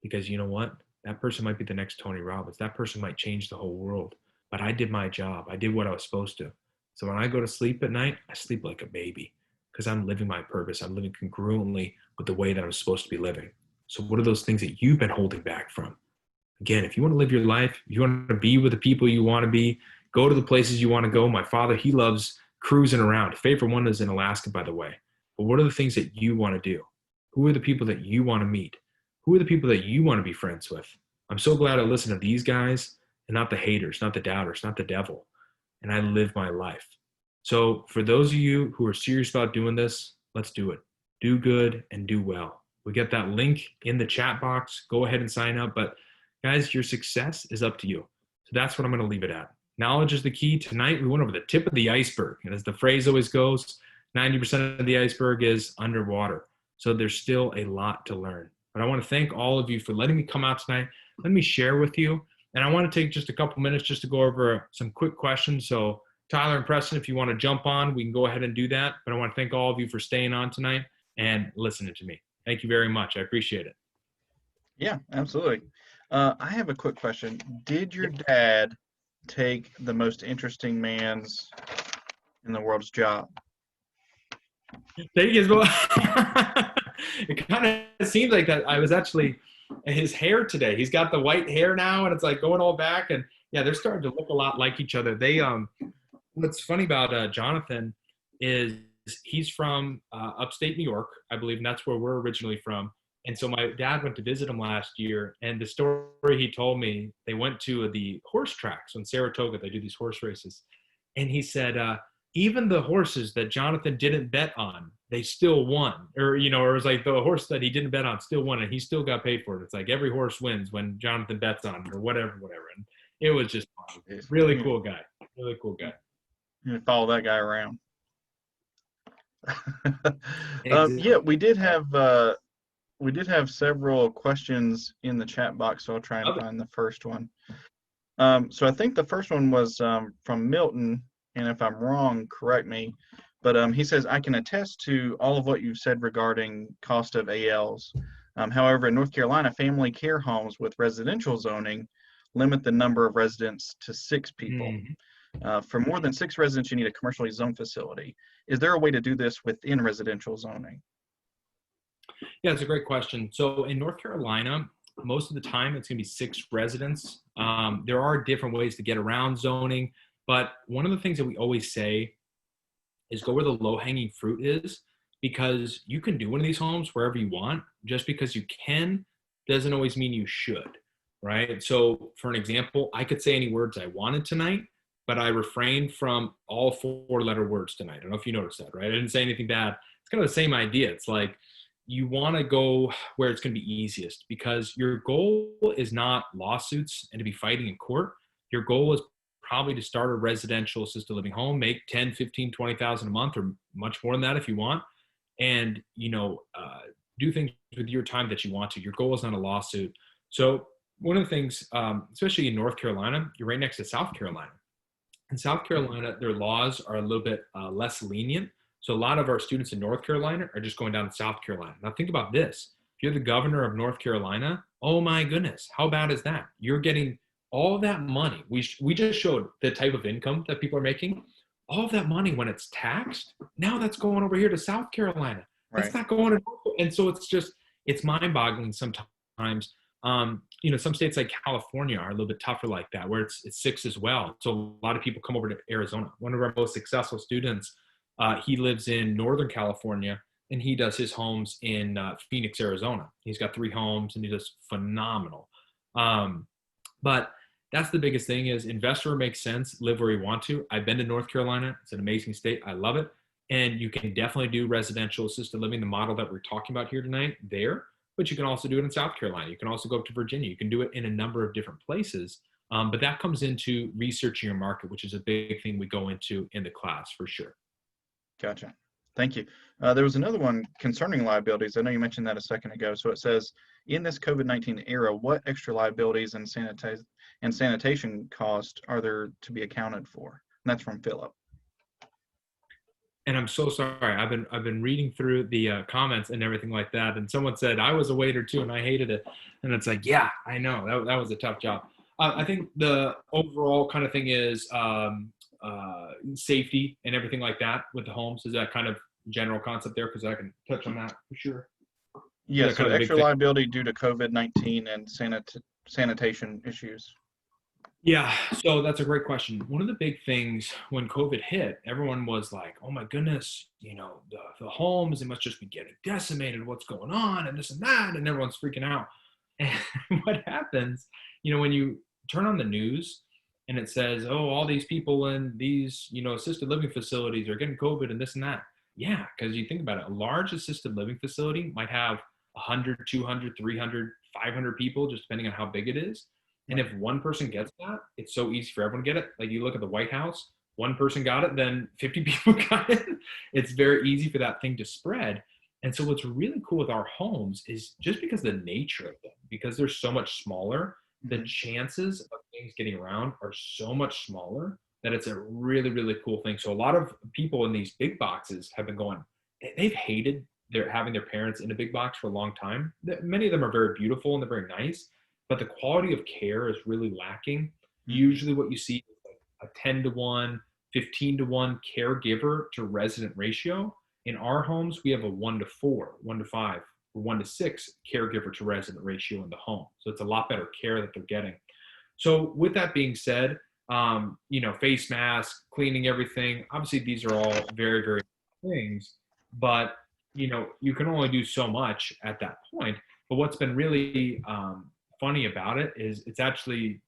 Because you know what? That person might be the next Tony Robbins. That person might change the whole world. But I did my job. I did what I was supposed to. So when I go to sleep at night, I sleep like a baby because I'm living my purpose. I'm living congruently with the way that I'm supposed to be living. So what are those things that you've been holding back from? Again, if you want to live your life, if you want to be with the people you want to be, go to the places you want to go. My father, he loves cruising around. Favorite one is in Alaska, by the way. But what are the things that you want to do? Who are the people that you want to meet? Who are the people that you want to be friends with? I'm so glad I listened to these guys and not the haters, not the doubters, not the devil. And I live my life. So for those of you who are serious about doing this, let's do it. Do good and do well. We get that link in the chat box. Go ahead and sign up. But guys, your success is up to you. So that's what I'm going to leave it at. Knowledge is the key. Tonight, we went over the tip of the iceberg. And as the phrase always goes, 90% of the iceberg is underwater. So there's still a lot to learn. But I want to thank all of you for letting me come out tonight. Let me share with you. And I want to take just a couple minutes just to go over some quick questions. So Tyler and Preston, if you want to jump on, we can go ahead and do that. But I want to thank all of you for staying on tonight and listening to me. Thank you very much. I appreciate it. Yeah, absolutely. I have a quick question. Did your dad take the most interesting man's in the world's job? Thank you. It kind of seems like that. I was actually his hair today. He's got the white hair now, and it's like going all back. And yeah, they're starting to look a lot like each other. They what's funny about Jonathan is he's from upstate New York, I believe, and that's where we're originally from. And so my dad went to visit him last year, and the story he told me, they went to the horse tracks in Saratoga. They do these horse races, and he said even the horses that Jonathan didn't bet on, they still won. Or it was like the horse that he didn't bet on still won, and he still got paid for it. It's like every horse wins when Jonathan bets on it, or whatever. And it was just fun. Really cool guy. Really cool guy. You follow that guy around. Yeah, we did have several questions in the chat box, so I'll try and find the first one. So I think the first one was from Milton, and if I'm wrong, correct me. But he says, I can attest to all of what you've said regarding cost of ALs. However, in North Carolina, family care homes with residential zoning limit the number of residents to 6 people. For more than 6 residents, you need a commercially zoned facility. Is there a way to do this within residential zoning? Yeah, it's a great question. So in North Carolina, most of the time it's going to be 6 residents. There are different ways to get around zoning. But one of the things that we always say is go where the low hanging fruit is, because you can do one of these homes wherever you want. Just because you can doesn't always mean you should, right? So for an example, I could say any words I wanted tonight, but I refrained from all 4-letter words tonight. I don't know if you noticed that, right? I didn't say anything bad. It's kind of the same idea. It's like you want to go where it's going to be easiest, because your goal is not lawsuits and to be fighting in court. Your goal is probably to start a residential assisted living home, make 10, 15, 20,000 a month, or much more than that if you want. And, do things with your time that you want to. Your goal is not a lawsuit. So one of the things, especially in North Carolina, you're right next to South Carolina. In South Carolina, their laws are a little bit less lenient. So a lot of our students in North Carolina are just going down to South Carolina. Now think about this. If you're the governor of North Carolina, oh my goodness, how bad is that? You're getting all that money. We just showed the type of income that people are making. All of that money, when it's taxed, now that's going over here to South Carolina. That's not going to, and so it's mind-boggling sometimes. Some states like California are a little bit tougher like that, where it's 6 as well. So a lot of people come over to Arizona. One of our most successful students, he lives in Northern California, and he does his homes in Phoenix, Arizona. He's got 3 homes, and he does phenomenal. But that's the biggest thing is invest where it makes sense, live where you want to. I've been to North Carolina. It's an amazing state. I love it. And you can definitely do residential assisted living, the model that we're talking about here tonight there, but you can also do it in South Carolina. You can also go up to Virginia. You can do it in a number of different places. But that comes into researching your market, which is a big thing we go into in the class for sure. Gotcha. Thank you. There was another one concerning liabilities. I know you mentioned that a second ago. So it says, in this COVID-19 era, what extra liabilities and sanitation costs are there to be accounted for? And that's from Philip. And I'm so sorry. I've been reading through the comments and everything like that. And someone said I was a waiter too, and I hated it. And it's like, yeah, I know that was a tough job. I think the overall kind of thing is safety and everything like that with the homes. Is that kind of general concept there? Because I can touch on that for sure. Yeah. So extra liability due to COVID-19 and sanitation issues. Yeah, so that's a great question. One of the big things when COVID hit, everyone was like, oh my goodness, the homes, they must just be getting decimated. What's going on? And this and that. And everyone's freaking out. And what happens, when you turn on the news and it says, oh, all these people in these, assisted living facilities are getting COVID and this and that. Yeah, because you think about it, a large assisted living facility might have 100, 200, 300, 500 people, just depending on how big it is. And if one person gets that, it's so easy for everyone to get it. Like you look at the White House, one person got it, then 50 people got it. It's very easy for that thing to spread. And so what's really cool with our homes is just because the nature of them, because they're so much smaller, the chances of things getting around are so much smaller that it's a really, really cool thing. So a lot of people in these big boxes have been going, they've hated having their parents in a big box for a long time. Many of them are very beautiful and they're very nice, but the quality of care is really lacking. Usually what you see is like a 10-to-1, 15-to-1 caregiver to resident ratio. In our homes, we have a 1-to-4, 1-to-5, or 1-to-6 caregiver to resident ratio in the home. So it's a lot better care that they're getting. So with that being said, face mask, cleaning everything, obviously these are all very, very things, but you can only do so much at that point. But what's been really funny about it is it's actually,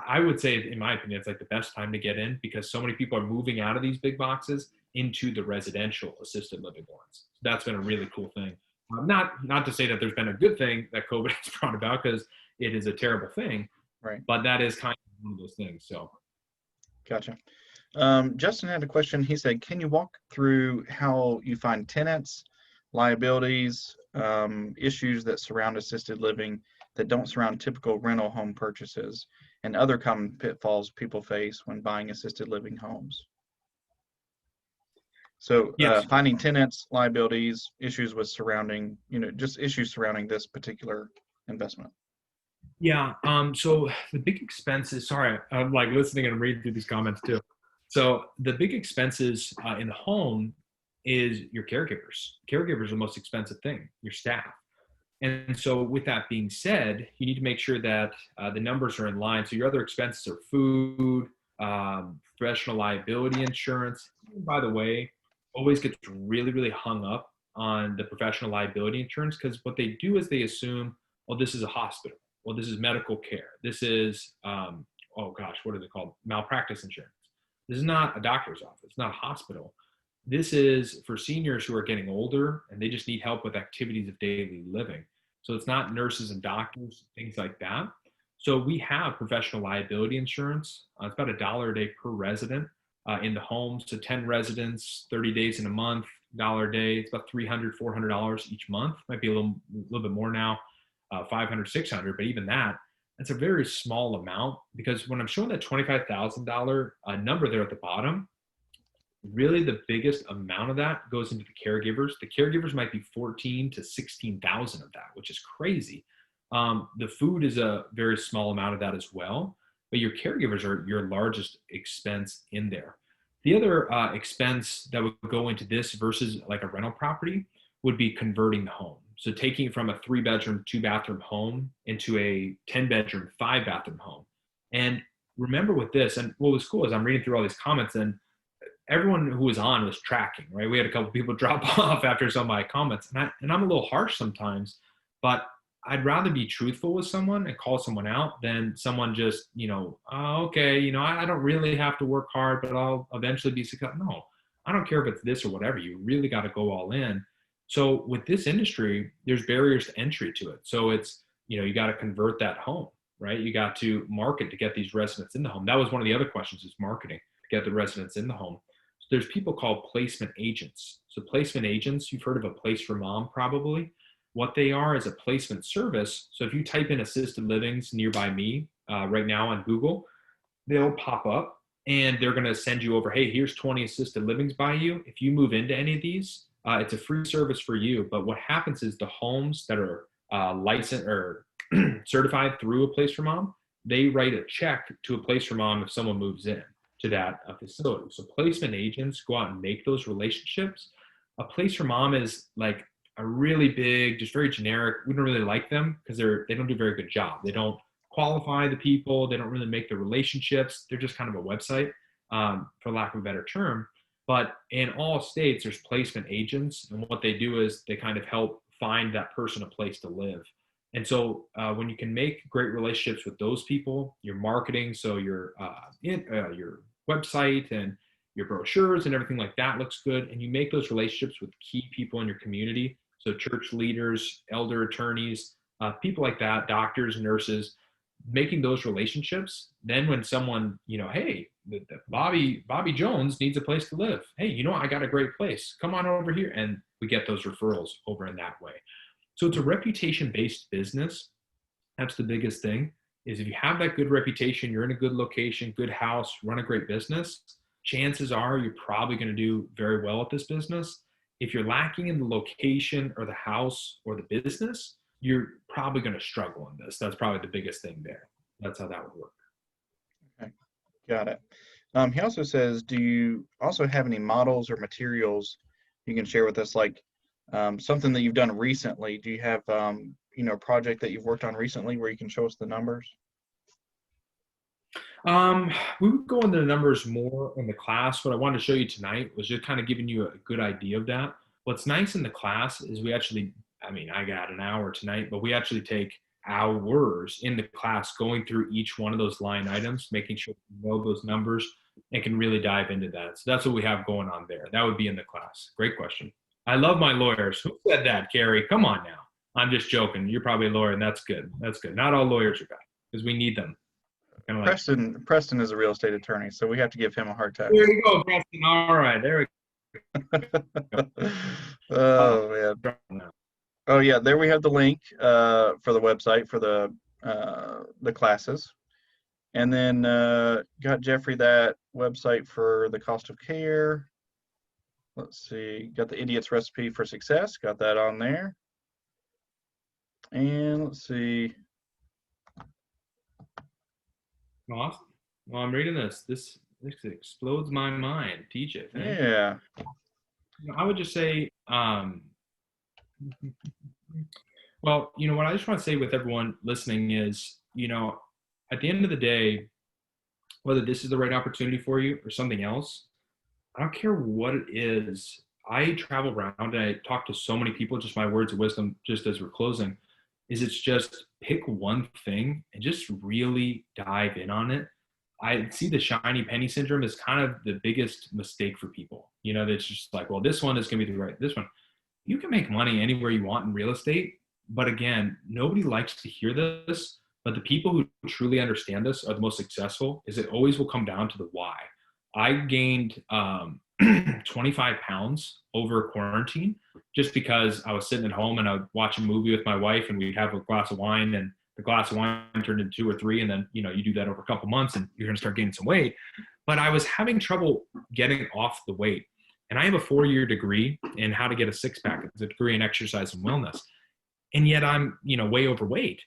I would say, in my opinion, it's like the best time to get in because so many people are moving out of these big boxes into the residential assisted living ones. So that's been a really cool thing. Not to say that there's been a good thing that COVID has brought about, because it is a terrible thing, right? But that is kind of one of those things. So, gotcha. Justin had a question. He said, can you walk through how you find tenants, liabilities, issues that surround assisted living that don't surround typical rental home purchases, and other common pitfalls people face when buying assisted living homes? So yes. Finding tenants, liabilities, issues with surrounding, just issues surrounding this particular investment. Yeah. So the big expenses, sorry, I'm like listening and I'm reading through these comments too. So the big expenses in the home is your caregivers. Caregivers are the most expensive thing, your staff. And so with that being said, you need to make sure that the numbers are in line. So your other expenses are food, professional liability insurance. And by the way, always gets really, really hung up on the professional liability insurance because what they do is they assume, well, this is a hospital. Well, this is medical care. This is, oh gosh, what are they called? Malpractice insurance. This is not a doctor's office. It's not a hospital. This is for seniors who are getting older and they just need help with activities of daily living. So it's not nurses and doctors, things like that. So we have professional liability insurance. It's about $1 a day per resident in the home. So 10 residents, 30 days in a month, $1 a day. It's about $300, $400 each month. Might be a little bit more now, 500, 600, but even that's a very small amount because when I'm showing that $25,000 number there at the bottom, really the biggest amount of that goes into the caregivers. The caregivers might be 14 to 16,000 of that, which is crazy. The food is a very small amount of that as well, but your caregivers are your largest expense in there. The other expense that would go into this versus like a rental property would be converting the home. So taking it from a 3-bedroom, 2-bathroom home into a 10-bedroom, 5-bathroom home. And remember with this, and what was cool is I'm reading through all these comments and everyone who was on was tracking, right? We had a couple people drop off after some of my comments, and I'm a little harsh sometimes, but I'd rather be truthful with someone and call someone out than someone just, oh, okay, I don't really have to work hard, but I'll eventually be successful. No, I don't care if it's this or whatever. You really got to go all in. So with this industry, there's barriers to entry to it. So it's, you got to convert that home, right? You got to market to get these residents in the home. That was one of the other questions is marketing to get the residents in the home. There's people called placement agents. So placement agents, you've heard of a Place for Mom probably. What they are is a placement service. So if you type in assisted livings nearby me right now on Google, they'll pop up and they're going to send you over, hey, here's 20 assisted livings by you. If you move into any of these, it's a free service for you. But what happens is the homes that are licensed or certified through a Place for Mom, they write a check to a Place for Mom if someone moves in to that facility. So placement agents go out and make those relationships. A Place for Mom is like a really big, just very generic. We don't really like them because they don't do a very good job. They don't qualify the people. They don't really make the relationships. They're just kind of a website, for lack of a better term. But in all states, there's placement agents, and what they do is they kind of help find that person a place to live. And so when you can make great relationships with those people, your marketing, so your website and your brochures and everything like that looks good, and you make those relationships with key people in your community, so church leaders, elder attorneys, people like that, doctors, nurses, making those relationships. Then when someone, hey, Bobby Jones needs a place to live. Hey, I got a great place. Come on over here. And we get those referrals over in that way. So it's a reputation-based business. That's the biggest thing, is if you have that good reputation, you're in a good location, good house, run a great business, chances are you're probably going to do very well at this business. If you're lacking in the location or the house or the business, you're probably going to struggle in this. That's probably the biggest thing there. That's how that would work. Okay, got it. He also says, do you also have any models or materials you can share with us, like something that you've done recently? Do you have, a project that you've worked on recently where you can show us the numbers? We would go into the numbers more in the class. What I wanted to show you tonight was just kind of giving you a good idea of that. What's nice in the class is we actually, I got an hour tonight, but we actually take hours in the class going through each one of those line items, making sure you know those numbers and can really dive into that. So that's what we have going on there. That would be in the class. Great question. I love my lawyers. Who said that, Carrie? Come on now. I'm just joking. You're probably a lawyer, and that's good. That's good. Not all lawyers are bad because we need them. Kind of Preston is a real estate attorney, so we have to give him a hard time. There you go, Preston. All right, there we go. Oh man. Oh yeah, there we have the link for the website for the classes, and then got Jeffrey that website for the cost of care. Let's see, got the Idiot's Recipe for Success. Got that on there, and let's see. Awesome. Well, I'm reading this. This explodes my mind. TJ. Yeah. I would just say, well, what I just want to say with everyone listening is, at the end of the day, whether this is the right opportunity for you or something else, I don't care what it is. I travel around and I talk to so many people, just my words of wisdom, just as we're closing, is it's just pick one thing and just really dive in on it. I see the shiny penny syndrome as kind of the biggest mistake for people. You know, that's just like, well, this one is going to be the right, this one. You can make money anywhere you want in real estate. But again, nobody likes to hear this. But the people who truly understand this are the most successful, is it always will come down to the why. I gained 25 pounds over quarantine just because I was sitting at home and I would watch a movie with my wife and we'd have a glass of wine, and the glass of wine turned into 2 or 3. And then, you know, you do that over a couple months and you're going to start gaining some weight. But I was having trouble getting off the weight. And I have a 4-year degree in how to get a six pack. It's a degree in exercise and wellness. And yet I'm, you know, way overweight.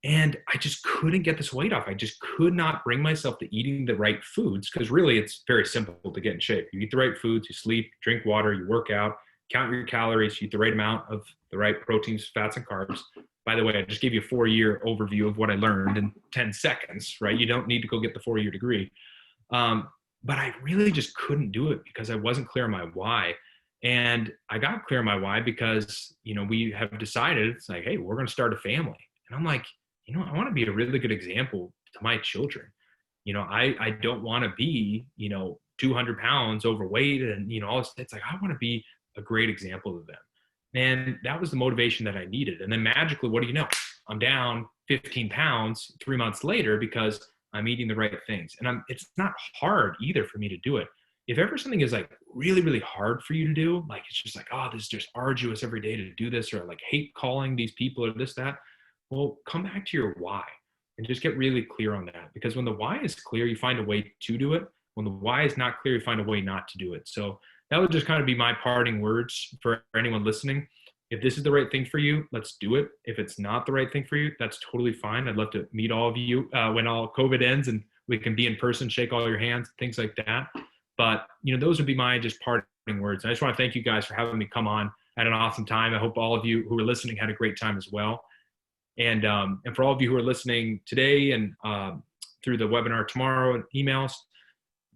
And I just couldn't get this weight off. I just could not bring myself to eating the right foods, because really it's very simple to get in shape. You eat the right foods, you sleep, drink water, you work out, count your calories, you eat the right amount of the right proteins, fats, and carbs. By the way, I just gave you a 4-year overview of what I learned in 10 seconds, right? You don't need to go get the 4-year degree. But I really just couldn't do it because I wasn't clear on my why. And I got clear on my why because, you know, we have decided, it's like, hey, we're going to start a family. And I'm like, you know, I want to be a really good example to my children. You know, I don't want to be, you know, 200 pounds overweight and, you know, all this. It's like, I want to be a great example of them. And that was the motivation that I needed. And then magically, what do you know? I'm down 15 pounds 3 months later because I'm eating the right things. And it's not hard either for me to do it. If ever something is like really, really hard for you to do, like it's just like, oh, this is just arduous every day to do this, or like hate calling these people or this, that, well, come back to your why and just get really clear on that. Because when the why is clear, you find a way to do it. When the why is not clear, you find a way not to do it. So that would just kind of be my parting words for anyone listening. If this is the right thing for you, let's do it. If it's not the right thing for you, that's totally fine. I'd love to meet all of you when all COVID ends and we can be in person, shake all your hands, things like that. But, you know, those would be my just parting words. And I just want to thank you guys for having me come on. I had an awesome time. I hope all of you who are listening had a great time as well. And for all of you who are listening today and through the webinar tomorrow and emails,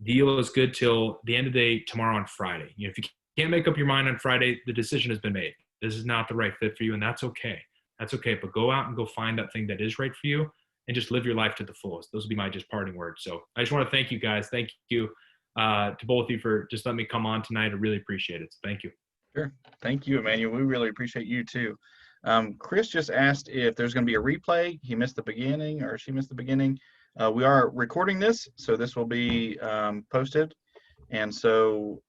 deal is good till the end of the day tomorrow on Friday. You know, if you can't make up your mind on Friday, the decision has been made. This is not the right fit for you, and that's okay. That's okay. But go out and go find that thing that is right for you and just live your life to the fullest. Those would be my just parting words. So I just want to thank you guys. Thank you to both of you for just letting me come on tonight. I really appreciate it. So thank you. Sure. Thank you, Emmanuel. We really appreciate you too. Chris just asked if there's going to be a replay. He missed the beginning, or she missed the beginning. We are recording this, so this will be posted. And so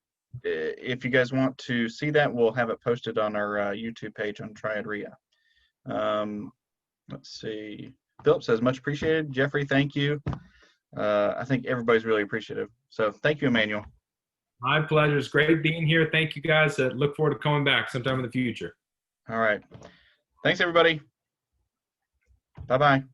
if you guys want to see that, we'll have it posted on our YouTube page on Triad REIA. Let's see. Philip says, much appreciated. Jeffrey, thank you. I think everybody's really appreciative. So thank you, Emmanuel. My pleasure. It's great being here. Thank you, guys. Look forward to coming back sometime in the future. All right. Thanks, everybody. Bye-bye.